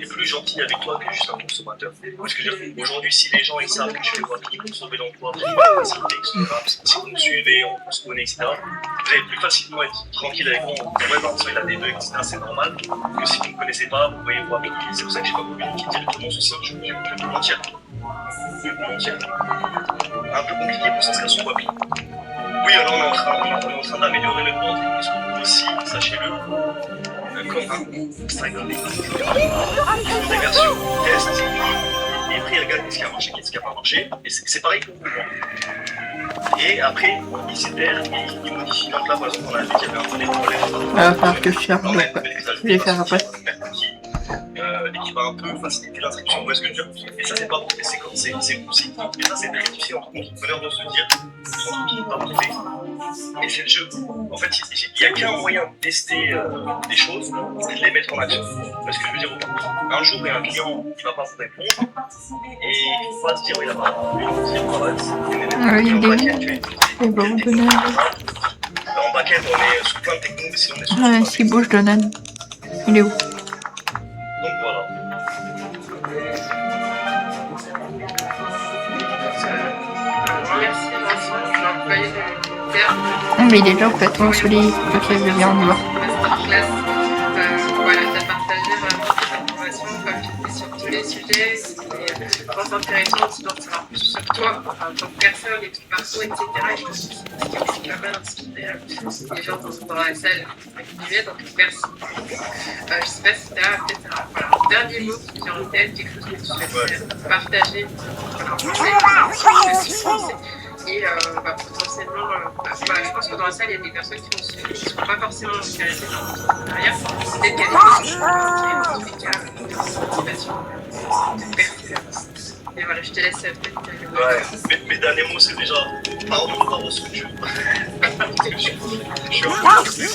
est plus gentille avec toi que juste un consommateur. Parce que aujourd'hui, si les gens ils savent que je fais votre prix, consommer l'emploi, facilité, etc., si vous me suivez, on se connaît, etc., vous allez plus facilement être tranquille avec moi. Ouais, Vincent, il a des bugs, etc., c'est normal. Que si vous ne me connaissez pas, vous voyez voir. C'est pour ça que je ne vais pas communiquer directement sur ça, je vais vous mentir. Un peu compliqué pour s'inscrire sur Wabi. Oui, alors on est en train d'améliorer le branding, parce que aussi, sachez-le, comme Instagram, ils font des versions test, et après ils regardent ce qui a marché, ce qui n'a pas marché, et c'est pareil pour vous. Et après, ils s'éterrent et ils modifient. Donc là, par exemple, on a vu qu'il y avait un peu des problèmes. Il va falloir que je cherche, donc je vais les faire après. Et qui va un peu faciliter l'inscription. Vous voyez ce que je veux dire? Et ça, c'est pas bon, c'est comme c'est aussi. Et ça, c'est très difficile en bonheur de se dire, c'est un truc qui n'est pas mauvais. Et c'est le jeu. En fait, il n'y a qu'un moyen de tester des choses, c'est de les mettre en action. Parce que je veux dire, un jour, il y a un client qui ne va pas vous répondre, et il ne faut pas se dire, il a pas répondu, il faut se dire, voilà, Oui, il est bon, Donald. En back-end, on est sous plein de technos, mais si on est sous Ouais, s'il bouge, Donald. Il est où? donc voilà. Merci Vincent, j'ai employé le terme. Mais il est déjà complètement solide. Ok, je vais bien, on y va. Masterclass. Voilà, tu as partagé vraiment cette information comme tu dis sur tous les sujets. C'était vraiment intéressant aussi d'en savoir plus sur toi, en tant que personne et ton parcours, etc. Et je pense que c'est aussi pas mal inspiré les gens dans la salle. Donc merci. Je ne sais pas si tu as peut-être un dernier mot qui vient en tête, quelque chose que tu souhaites partager, un conseil, et potentiellement, voilà, je pense que dans la salle, il y a des personnes qui vont suivre, qui ne sont pas forcément intéressées dans l'entrepreneuriat. Peut-être qu'il y a des choses qui en tous les cas, de motivation, de persévérance. Et voilà, je te laisse peut-être. Ouais, mes derniers mots, c'est déjà pardon de pas structure. Je suis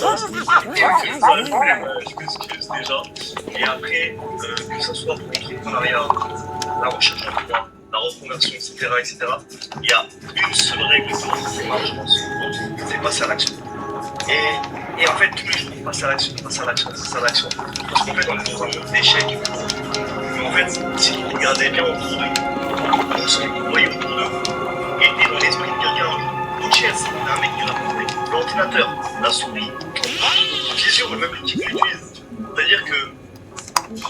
un peu je m'excuse déjà. Et après, que ce soit pour l'entrepreneuriat, la recherche d'emploi, la reconversion, etc., il y a une seule règle qui marche, je pense, c'est passer à l'action. Et en fait, tous les jours, passer à l'action. Parce qu'en fait, on est dans un monde d'échecs. Mais en fait, si vous regardez bien autour de vous, ce que vous voyez autour de vous, et dans l'esprit de quelqu'un, une chaise, un mec qui l'a porté, l'ordinateur, la souris, visio, même l'outil que j'utilise. C'est-à-dire que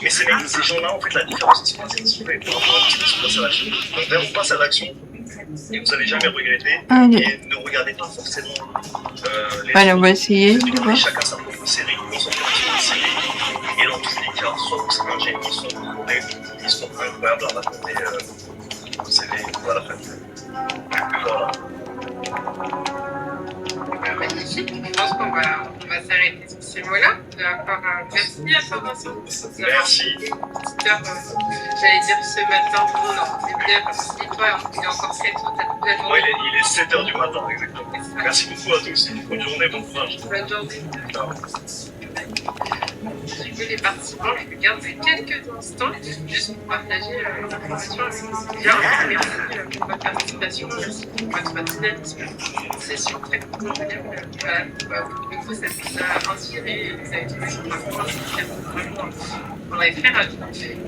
mais ces gens-là, en fait, la différence, c'est qu'ils se fait passer à l'action. Donc, là, on passe à l'action et vous n'allez jamais regretter. Et ne regardez pas forcément les Allez, on va essayer. Chacun sa propre série, concentrez-vous sur une série. Et dans tous les cas, soit vous serez un génie, soit vous aurez une histoire incroyable à raconter. Vous savez, voilà, voilà. Magnifique, je pense qu'on va s'arrêter sur ces mots-là. Merci à toi Vincent. Merci. J'allais dire ce matin, c'est bien parce que toi, il est encore 7 heures, t'as toute la journée. Ouais, il est 7h du matin, exactement. Merci beaucoup à tous. Bonne journée, bon courage. Bonne journée. J'ai vu les participants, je vais garder quelques instants juste pour partager l'information avec vous. Merci pour votre participation, merci pour votre dynamisme. C'est sur très convivial. Du coup, ça vous a inspiré, vous avez trouvé son parcours, on l'avait fait ravi.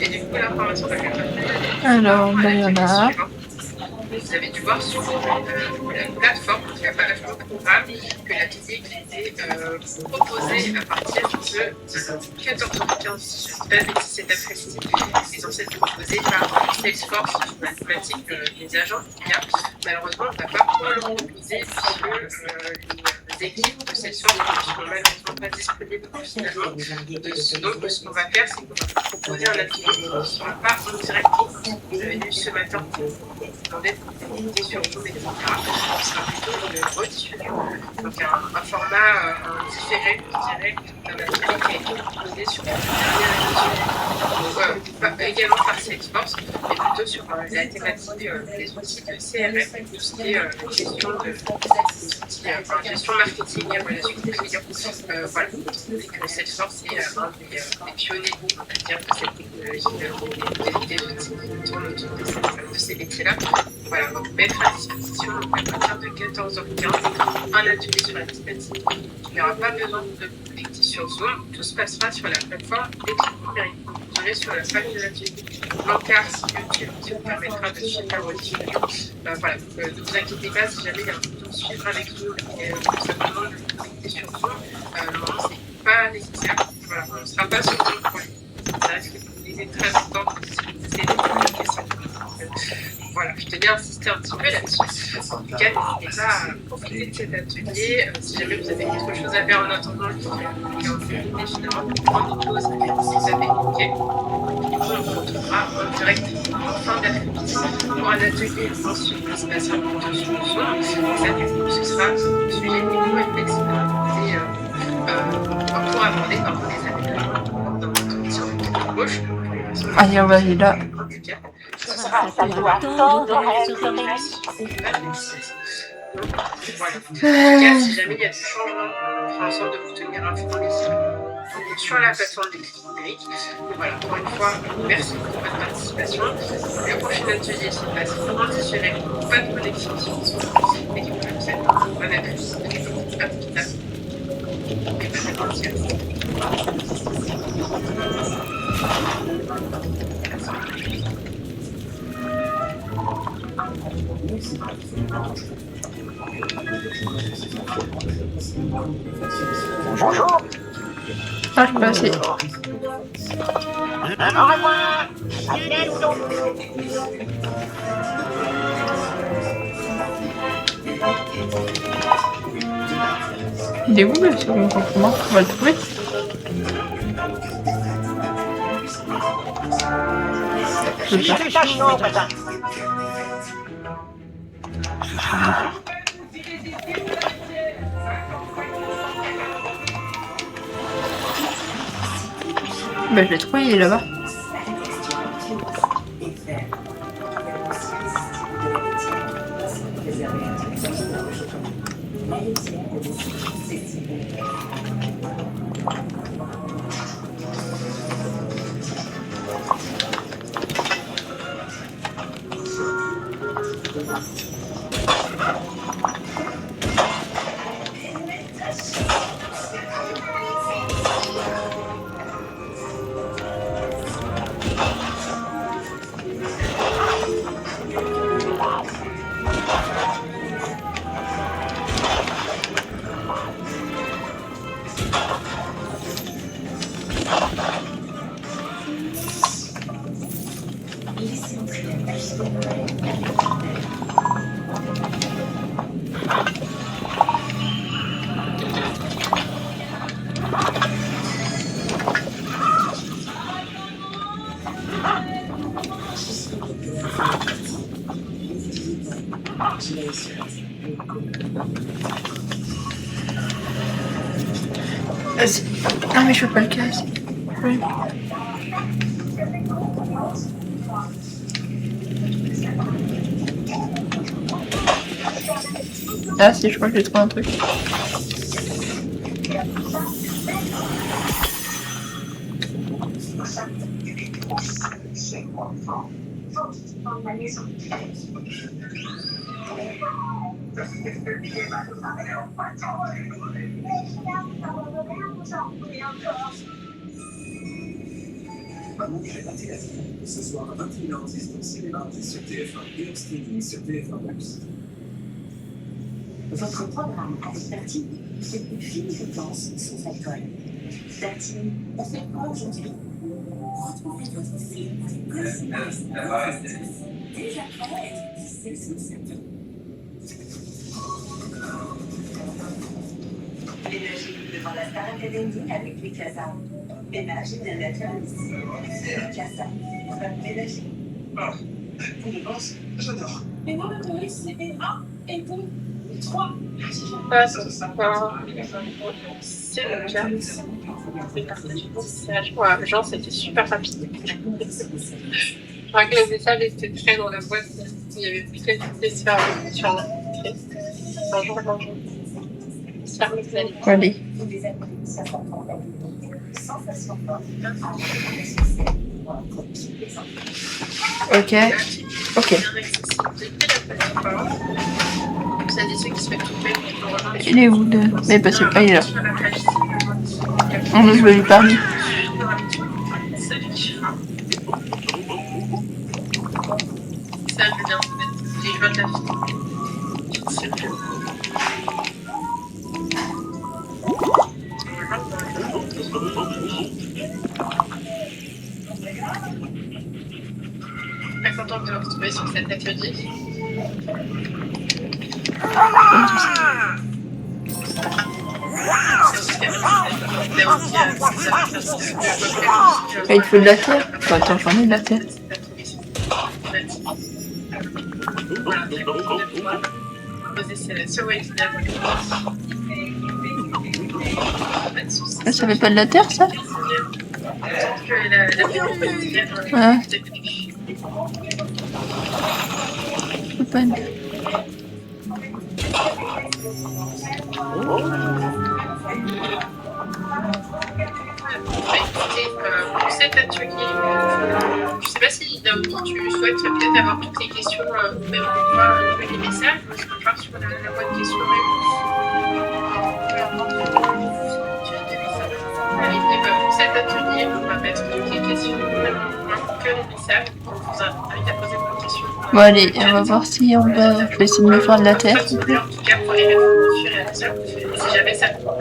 Et du coup, l'information que je vais partager. Alors, il y en a. Vous avez dû voir sur la plateforme, la page de programme, que la physique était proposée à partir de 14h15, si je ne dis pas de bêtises, cet après-midi. Ils ont été proposés par Salesforce mathématiques, les agents qu'il y a. Malheureusement, on ne va pas pouvoir le proposer puisque les équipes de Salesforce ne seront malheureusement pas disponibles finalement. Donc, ce qu'on va faire, c'est qu'on va proposer un atelier qui ne sera pas en direct. Vous avez vu ce matin, demander des sur Zoom, etc. Ce sera plutôt une rediffusion, donc un format différé, je dirais, d'un atelier qui a été proposé sur la dernière édition, également par Salesforce, mais plutôt sur la thématique des outils de CRM, tout ce qui est gestion marketing et relation client. Voilà, donc Salesforce est un des pionniers, on va dire, de cette technologie, des outils qui tournent autour de ces métiers-là. voilà, on va vous mettre à disposition à partir de 14h15 un atelier sur la thématique. Il n'y aura pas besoin de vous connecter sur Zoom, tout se passera sur la plateforme d'équipe numérique. Vous serez sur la page de l'atelier. L'encart YouTube qui vous permettra de suivre la rediffusion. Voilà, donc, ne vous inquiétez pas si jamais il y a un bouton suivre avec nous et simplement de vous connecter sur Zoom. Normalement, c'est pas nécessaire. Voilà, on ne sera pas sur Zoom pour lui. Ça risque de vous laisser très longtemps si vous essayez de communiquer sur voilà, je tenais à insister un petit peu là-dessus. En tout cas, n'hésitez pas à profiter de cet atelier. Si jamais vous avez quelque chose à faire en attendant le vidéo, finalement, prendre une pause si vous avez OK. Et puis, on se retrouvera en direct en fin d'après-midi pour un atelier ensuite qui se passera plutôt sur le soir. Et ça, du coup, ce sera le sujet des nouvelles flexibilités pour aborder pardon, les aménagements dans votre mission de gauche. Allez, on va aller là. Voilà. En tout cas, si jamais il y a du changement, on fera en sorte de vous tenir informés sur la plateforme d'équipe numérique. Donc voilà, encore une fois, merci pour votre participation. Le prochain atelier se passe en visuel, pas de connexion sur Zoom. Et du coup, je vous souhaite un bon appétit. Et bonne partie. Bonjour. Ah, je peux passer. Au revoir. Il est où le second campement? On va le trouver. Je sais pas. C'est pas chaud, madame. Bah, je l'ai trouvé, il est là-bas. Ah mais je peux pas le casser. Oui. Ah si, je crois que j'ai trouvé un truc. Ce soir à 21h10 dans Cinéma sur TF1 et en streaming sur TF1+. Votre programme avec Darty, c'est une fine dépense sans alcool. Darty, on fait quoi aujourd'hui? Retrouvez votre film avec connaissance déjà prêt à être diffusé sur cette. Ménagez devant la Star Academy avec les Casa. Ménage et bien-être ici. Casa. Ménager. Ah, pour de base, j'adore. Et moi, ma c'est 1 et 2, 3. C'est le cas. C'est partagé. Ouais, genre, c'était super rapide. Je crois que le message était très dans la boîte. Il y avait plus qu'à se faire sur l'entrée. Bonjour. Allez. Vous les appelez 50 ans sensation forte, un succès. Ok. Ok. Il est où le... Mais bah c'est pas il est là. Oh non, je vais lui parler. Ça, Julien, je vois ta fille. Très contente de vous retrouver sur cet atelier. Ah, il faut de la terre. Enfin, attends, j'en ai de la terre. Ah, ça fait pas de la terre, ça? Ouais. C'est pas une... Pour cet atelier, je sais pas si Naomi, tu souhaites peut-être avoir toutes les questions, même voir les messages, je peux voir sur la boîte questions-réponses. Pour cet atelier, on va mettre toutes les questions, que les messages, on vous invite à poser vos questions. Bon allez, on va voir si on va... Je vais essayer de me faire de la terre. En tout cas, pour les répondre au fur et à mesure, si jamais ça vous prend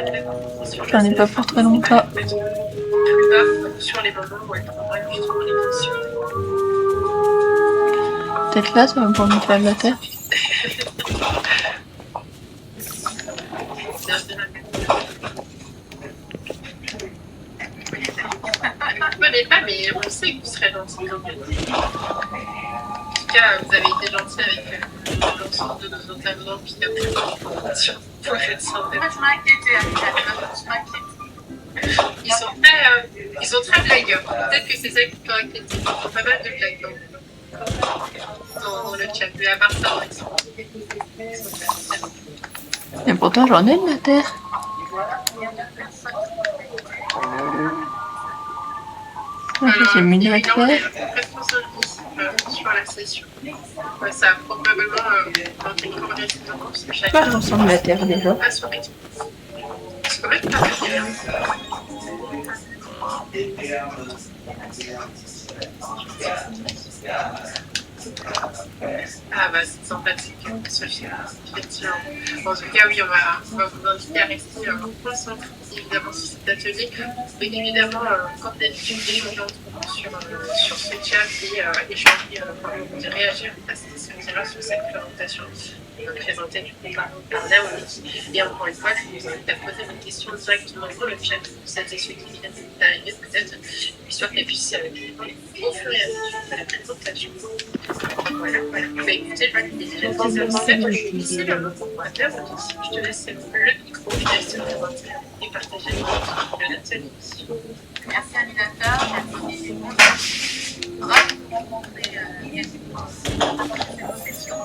J'en ai pas pour très longtemps. plus bas sur les moments où elle prendra justement les questions. Peut-être là, ça va pouvoir me faire de la terre. Je ne connais pas, mais on sait que vous serez gentil. En tout cas, vous avez été gentil avec l'ensemble de nos intervenants qui ont pris l'information pour cette santé. Je m'inquiète. Ils sont très blagueurs. Peut-être que c'est ça qui peut inquiéter. Ils font pas mal de blagues dans le chat. Mais à part ça, ils sont Et pourtant, j'en ai de la terre. J'ai mis de la terre. Sur la session. Ça a probablement intégré de course que chacun. Pas j'en sens de la terre déjà. A son rythme. C'est quand même pas mal bien. Ah bah c'est sympathique, Sophie, effectivement. En tout cas, oui, on va vous inviter à rester concentrés, évidemment, sur cet atelier. Et évidemment, quand d'habitude, les gens sur ce chat et échanger, réagir à ce qui se dira sur cette présentation présentée du coup par Naomi. Et encore une fois, je vous invite à poser vos questions directement dans le chat, celles et ceux qui viennent d'arriver peut-être, histoire qu'elles puissent répondre au fur et à mesure de la présentation. Voilà. Bah écoutez, je vois qu'il est déjà 10h07, je suis ici, le modérateur, je te laisse le micro, je te laisse te présenter et partager le atelier. Merci animateur, merci les bons. Ravi de rencontrer quasiment cette session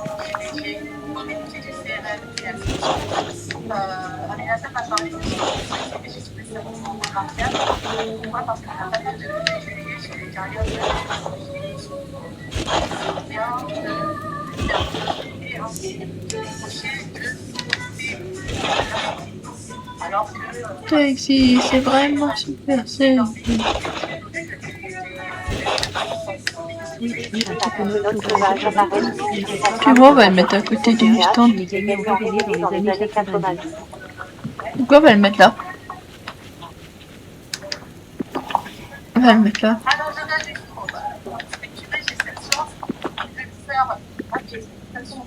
dédiée aux métiers du CRM et à animateur m'a parlé de ce que j'ai trouvé ça vraiment remarquable. Pourquoi? Parce qu'on n'a pas mal de réguliers chez les carrières de bien et ensuite décrocher alors que Taxi, c'est vraiment super, c'est... Tu vois, on va le mettre à côté du stand. Pourquoi on va le mettre là? On va le mettre là. alors je donne du micro. J'ai cette chance de faire ma présentation.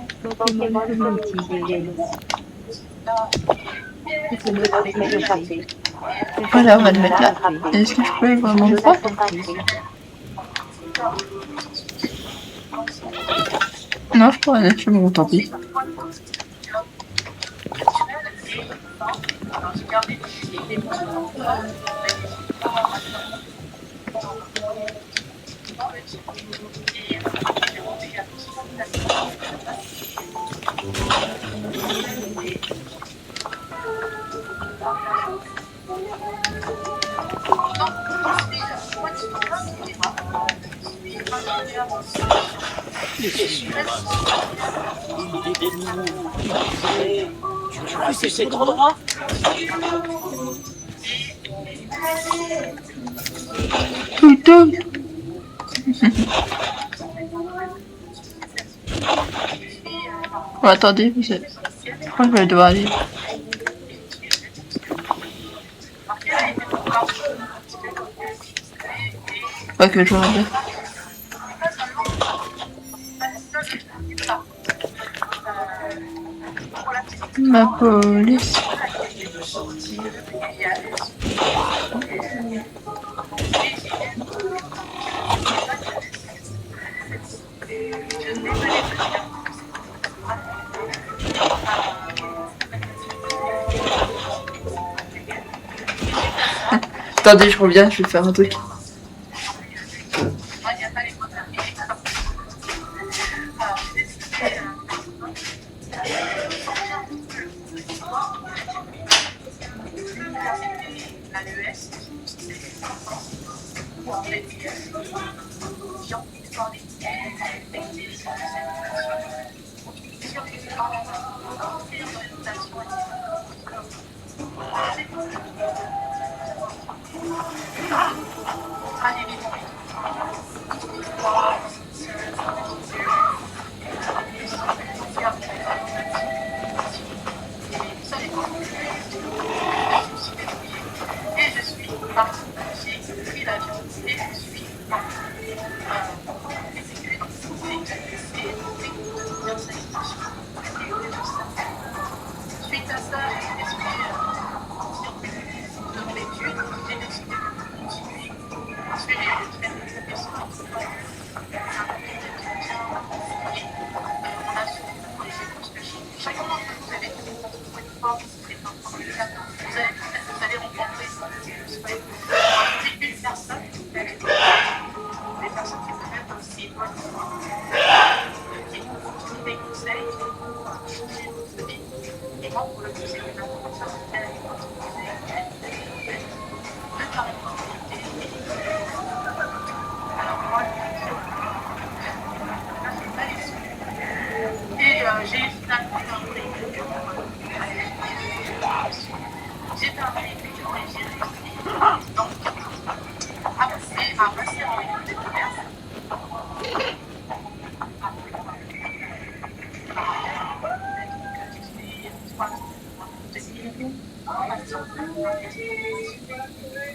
Voilà, on va le mettre là. Est-ce que je peux vraiment le voir? Non, je pourrais lâcher mon tant pis. C'est trop droit. Toutou. Oh, attendez, vous êtes... Je crois que je vais devoir aller. Pas que je regarde. Ma police. Attendez, je reviens, je vais faire un truc.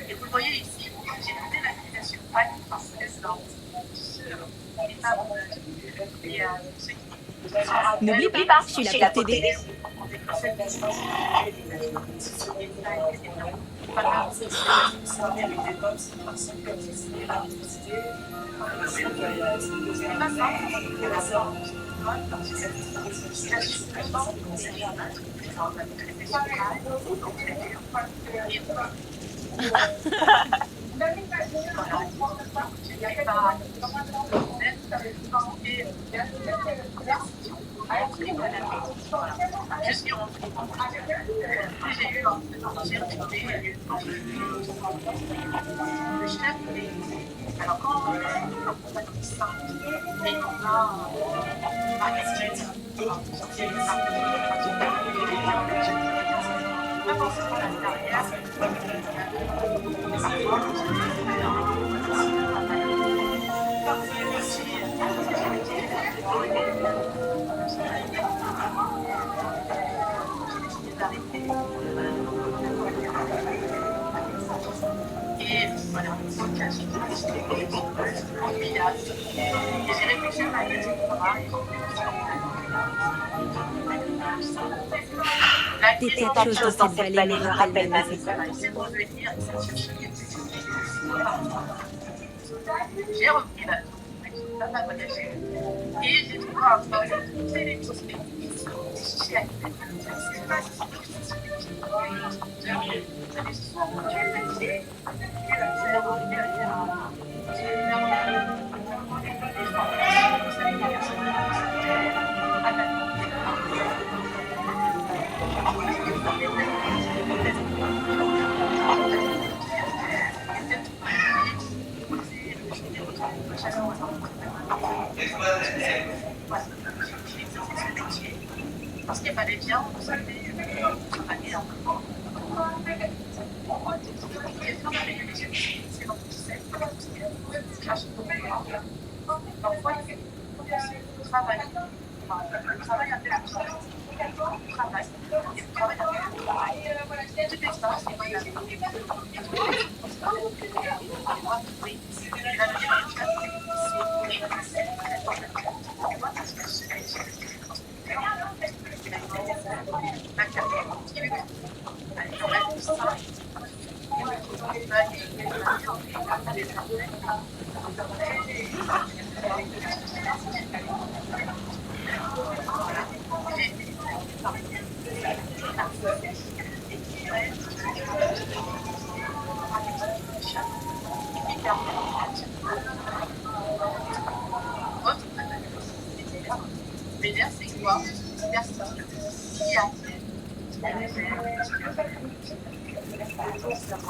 Et vous voyez ici, j'ai noté l'application Python française dans N'oublie pas, je suis là pour t'aider. Je suis rentrée. J'ai eu le chef. Alors quand on a dit ça, et on a pas forcément la carrière. Et voilà, et j'ai réfléchi à ma question de travail. Des tas de choses dans cette vallée me rappellent ma vie. J'ai repris la voyager et j'ai trouvé un poste téléprospective chez Active.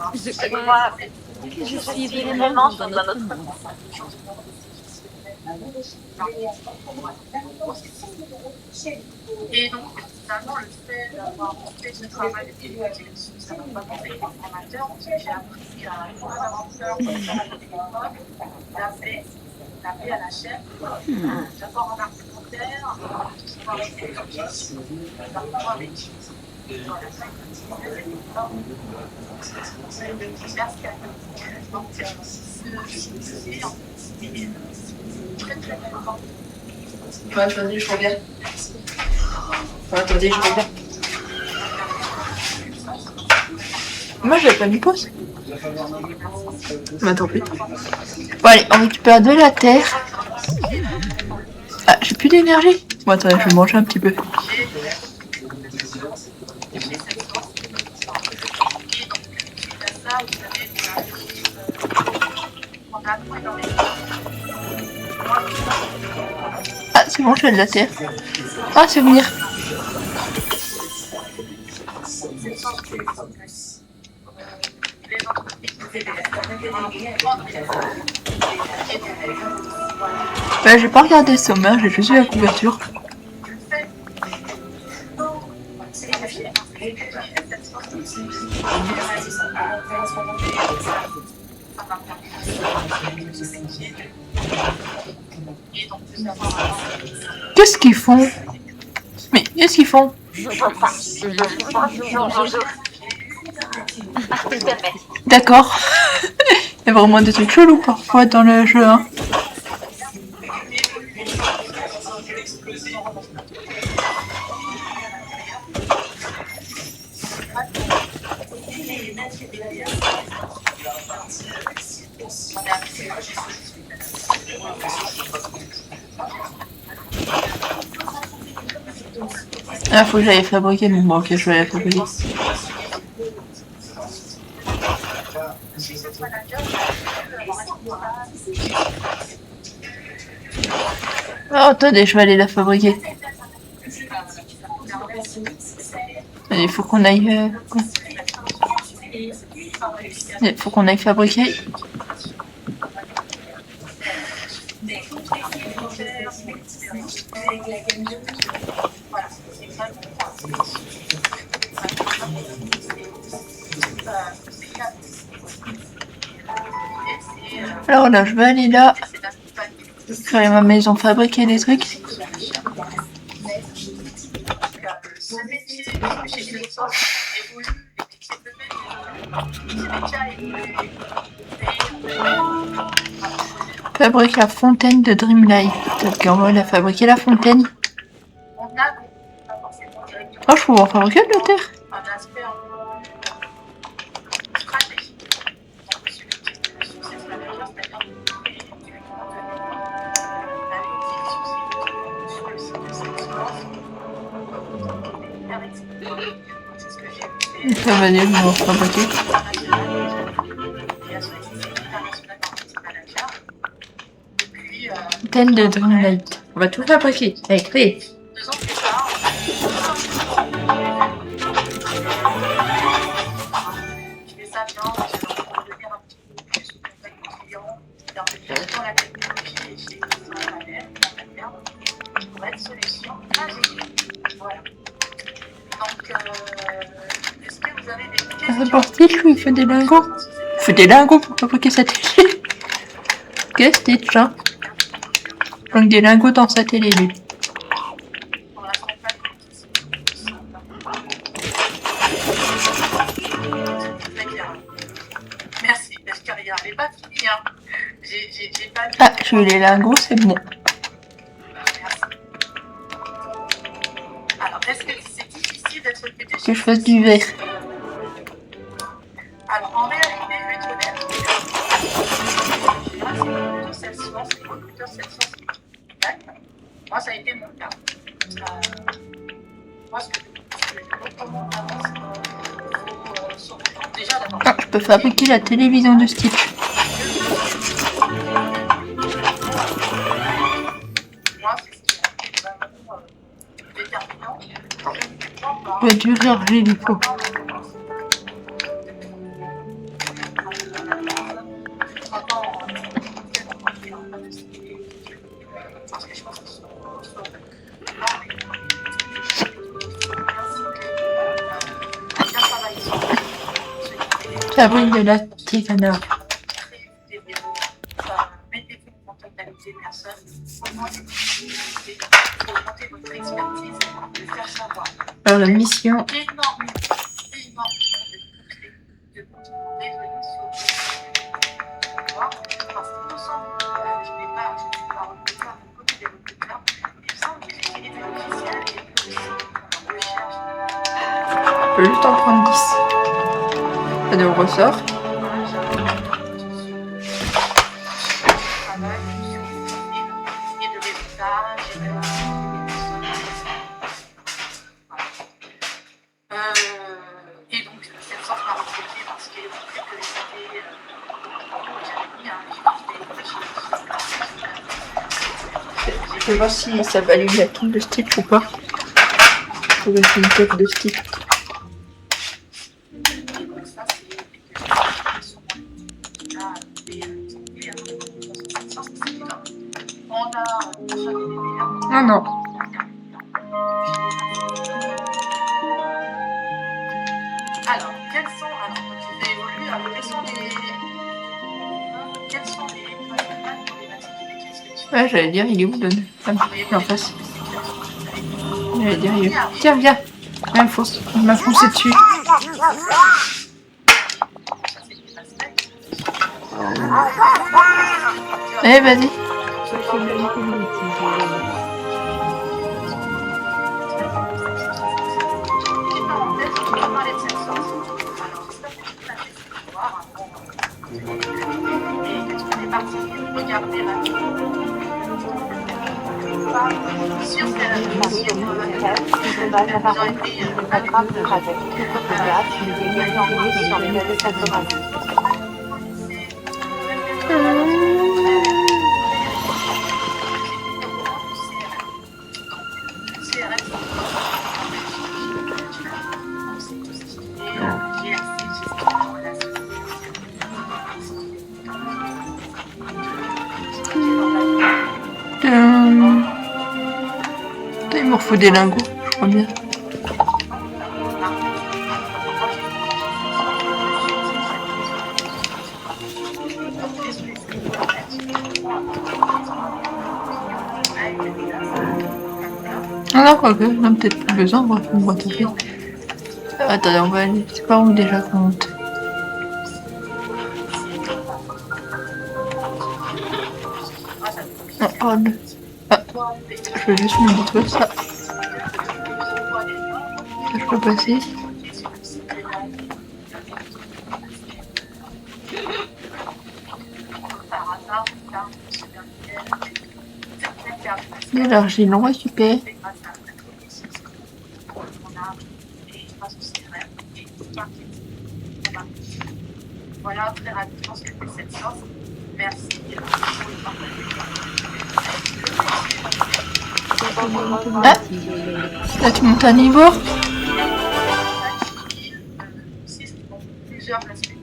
Je crois que je suis vraiment dans notre monde. Et donc, finalement, le fait d'avoir fait ce travail de d'éducation, ça m'a pas fait comme formateur, parce que j'ai appris à un avanteur d'appeler à la chaîne, d'avoir un argumentaire, de savoir rester comme ça, d'avoir avec Attendez, je reviens. Attendez, je reviens. Moi, j'avais pas mis pause. Mais tant pis. Bon, allez, on récupère de la terre. Ah, j'ai plus d'énergie. Bon, attendez, je vais manger un petit peu. Ah, c'est bon, j'ai de la terre. Ah, souvenir. Ben, j'ai pas regardé le sommaire, j'ai juste vu la couverture. Qu'est-ce qu'ils font? Mais qu'est-ce qu'ils font? D'accord. Il y a vraiment des trucs chelous parfois dans le jeu. Hein. Ah, faut que j'aille fabriquer, donc bon, ok, je vais aller fabriquer. Oh, attendez, je vais aller la fabriquer. Il faut qu'on aille... Il faut qu'on aille fabriquer. Alors là, je vais aller là. Créer ma maison, fabriquer des trucs. Fabrique la fontaine de Dreamlight. Peut-être qu'on va la fabriquer la fontaine. Oh, je peux en fabriquer de la terre. Ça va dire, je vais en fabriquer. Fontaine de Dreamlight. On va tout fabriquer. Allez, créer. C'est parti, lui, il fait des lingots. fait des lingots pour fabriquer sa télé. Qu'est-ce que c'est, ça? Donc des lingots dans sa télé, lui. Pour l'instant, pas de très clair. Merci, parce qu'il n'y avait pas fini. Hein. J'ai pas Ah, j'ai eu les lingots, c'est bon. Merci. Alors, est-ce que c'est difficile d'être recruté Que je fasse du verre. Alors, en réalité, je vais être honnête. C'est recruteur Salesforce qui contacte. Moi, ça a été mon cas. Moi, ce que je recommande vraiment, c'est déjà d'abord. Ah, je peux fabriquer la télévision de Stitch. Moi, c'est ce qui est vraiment déterminant. Je vais du charger, du coup. Fabrique de la Tigana. Mettez-vous en contact avec des personnes, augmentez votre expertise, de faire savoir. Alors la mission. Énormément de résolution. Parce qu'ensemble, je ne suis pas recruteur, à côté des recruteurs, il me semble que c'est des logiciels et aussi en recherche. Je peux juste en prendre 10. Ça nous ressort. Et donc, cette sorte m'a recruté parce qu'il est montré que les Je vais voir si ça valide la tête de Stitch ou pas. Je vais mettre une tête de Stitch. Ah non. Alors, quels sont, alors, je vais évoluer, alors, quels sont les principales problématiques de l'utilisation? Ouais, j'allais dire, il est où le en face. J'allais dire, il est où. Tiens, viens. Viens, il m'a foncé dessus. Allez, vas-y. Il me faut des lingots, je crois bien. Ah non, quoique, on a peut-être plus besoin, on va taper. Attendez, on va aller. C'est par où déjà qu'on monte? Ah, pardon. Ah, je vais juste me détruire ça. Je peux passer. De l'argile, on récupère. Voilà, très rapidement ce que fait cette sorte. Merci. Ah, là tu montes à niveau. Plusieurs aspects.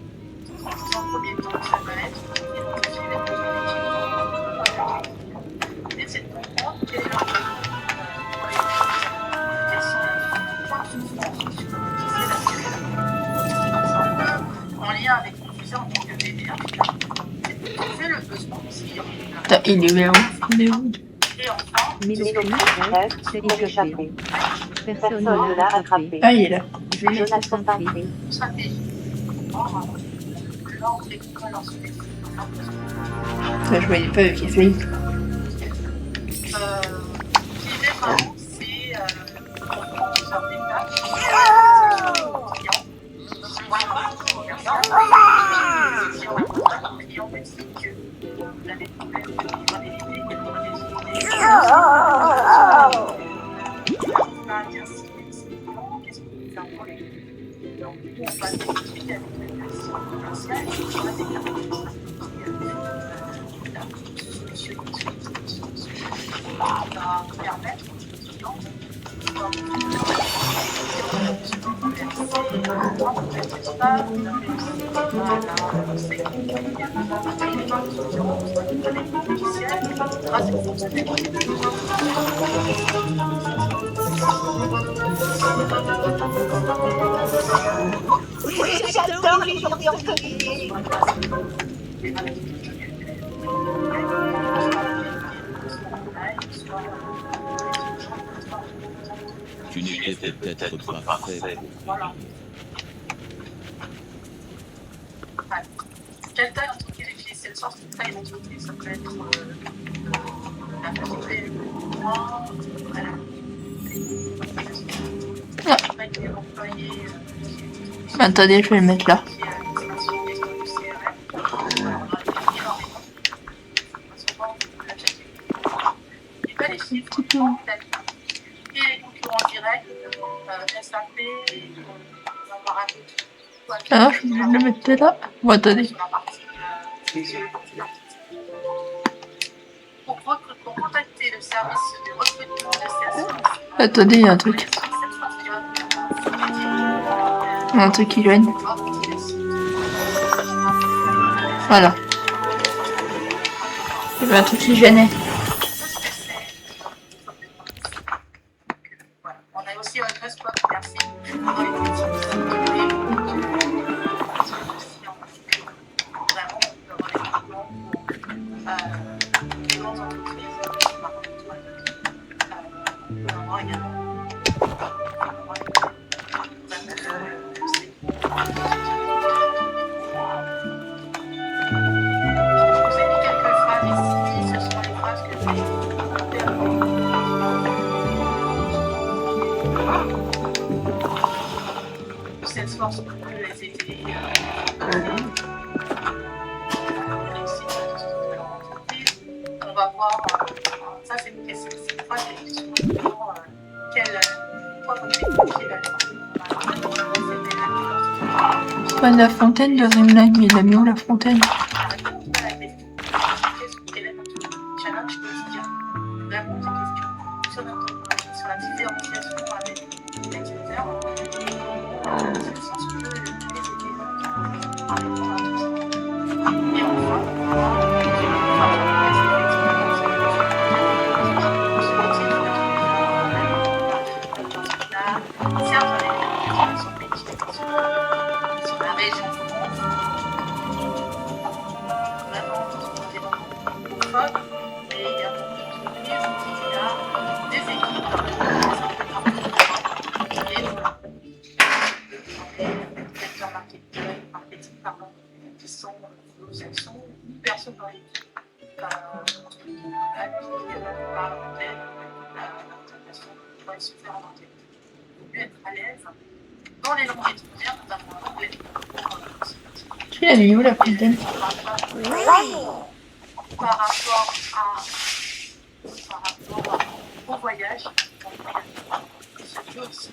En premier temps, ça va être l'idée, c'est de comprendre quel est leur quels sont les points de souffrance en lien avec ça en tant que bébé. C'est le besoin aussi. Putain, il est où? Il est où? Et enfin, C'est échappé. Personne ne l'a rattrapé. Ah, il est là. Jonathan Pinté. stratégie. L'ordre école en Suède. Ça, je voyais pas avec les filles. L'idée vraiment, c'est comprendre plusieurs étapes. Et en fait, c'est que vous avez des problèmes de vulnérabilité, des qu'est-ce que vous faire pour les donc, on va discuter avec la personne commerciale et on va déterminer la solution qui va permettre aux clients J'adore les journées ensoleillées. Tu n'étais peut-être pas parfait. Voilà. Ouais. Quelle taille d'entreprise utilise Salesforce? Quelle taille d'entreprise? Ça peut être la facilité, voilà. Attendez, je vais le mettre là. Les chiffres, et les concurrents directs, SAP, Ah, je vais le mettre là. Bon, attendez. Pour contacter le service de recrutement de Salesforce, Attendez, il y a un truc. Il y a un truc qui gêne. Voilà. Il y avait un truc qui gênait. on a aussi un très spot, merci. Les grandes entreprises, Salesforce peut les aider on va voir, ça c'est une question, c'est une phrase qui est souvent quoi vous expliquez Pas la fontaine de Rimline, mais il a mis où la fontaine? challenge quotidien, répondre aux questions sur la différenciation avec l'utilisateur. Et enfin, sur la région de France, vraiment et il y a beaucoup d'entreprises qui a des équipes qui sont personnes dans l'équipe qui parlent anglais, la présentation doit se faire en anglais. Il faut mieux être à l'aise dans les langues étrangères, notamment l'anglais. Il a mis où la fontaine? Par rapport au voyage, ce qui aussi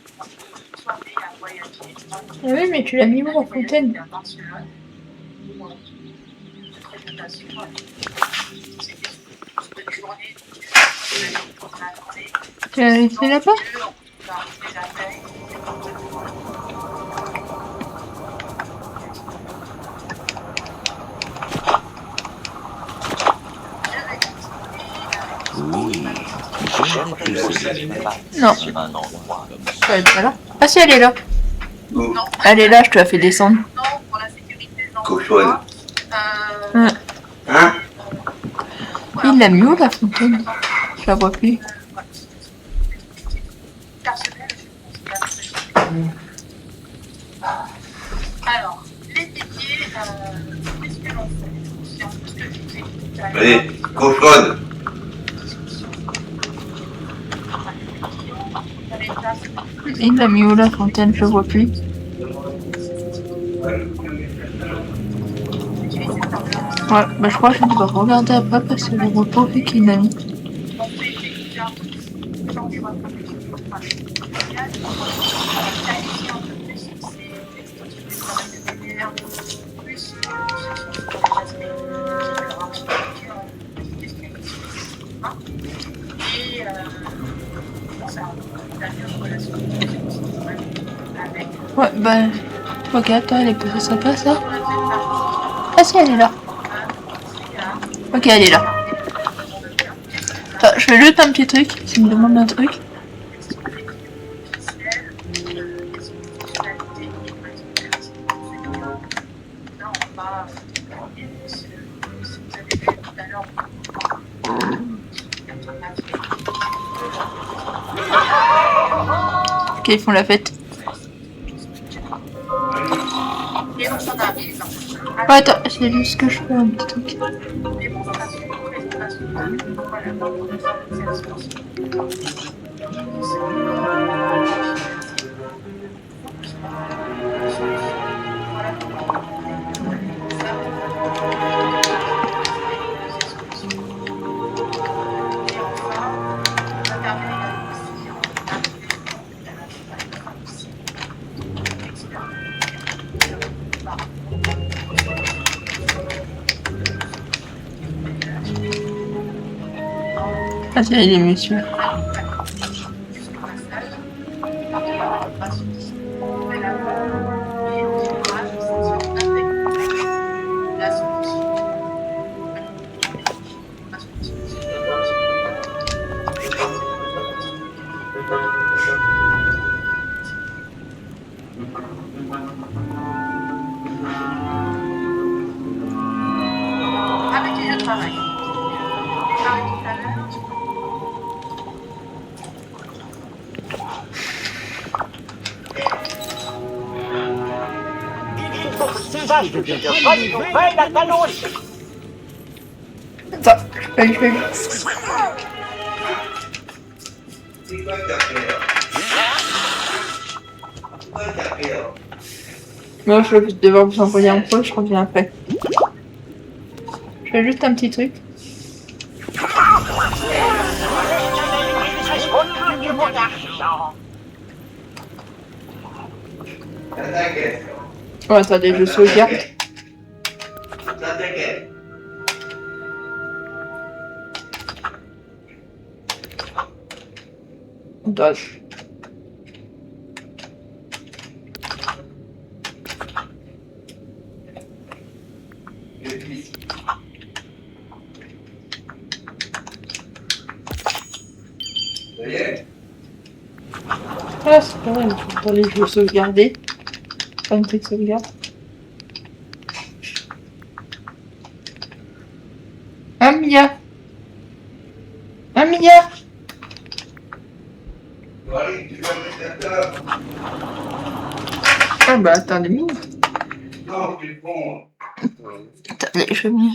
soit amené à voyager. Oui, mais tu l'as mis où la fontaine? Tu l'as laissé là-bas? Oui, j'aime que ce n'est pas Non. sur un endroit comme ça. Elle est pas là. Ah si, elle est là. Non, Elle est là, je te la fais descendre. non, pour la sécurité, non. Cochonne. Ouais. Hein? Il l'a mis où la fontaine? Je la vois plus. Personnel, je considère. Alors, les piliers, qu'est-ce que l'on fait? C'est un peu ce que je disais tout à l'heure. Allez, cochonne. Il l'a mis où la fontaine? Je la vois plus. Ouais, bah je crois que je vais devoir regarder après parce que je vois pas vu qu'il l'a mis. Ouais, bah... Ok, attends, elle est posée sa place là. Ah si, elle est là. Ok, elle est là. Attends, je fais juste un petit truc, s'il me demande un truc. Ok, ils font la fête. Ouais, attends, c'est juste que je fais un petit truc. Ah, c'est il est mieux celui-là. Avec qui je travaille. J'ai parlé tout à l'heure. Ça, je deviens bonne nouvelle à t'annoncer. Attends, je fais. Moi, je vais devoir vous envoyer un peu, je reviens après. Je fais juste un petit truc. Oh, attendez, je sauvegarde. Attends. Ah, c'est pas vrai, attendez, je vais sauvegarder. Pas une petite sauvegarde. Amiya. Ah bah attendez, attendez, je vais venir.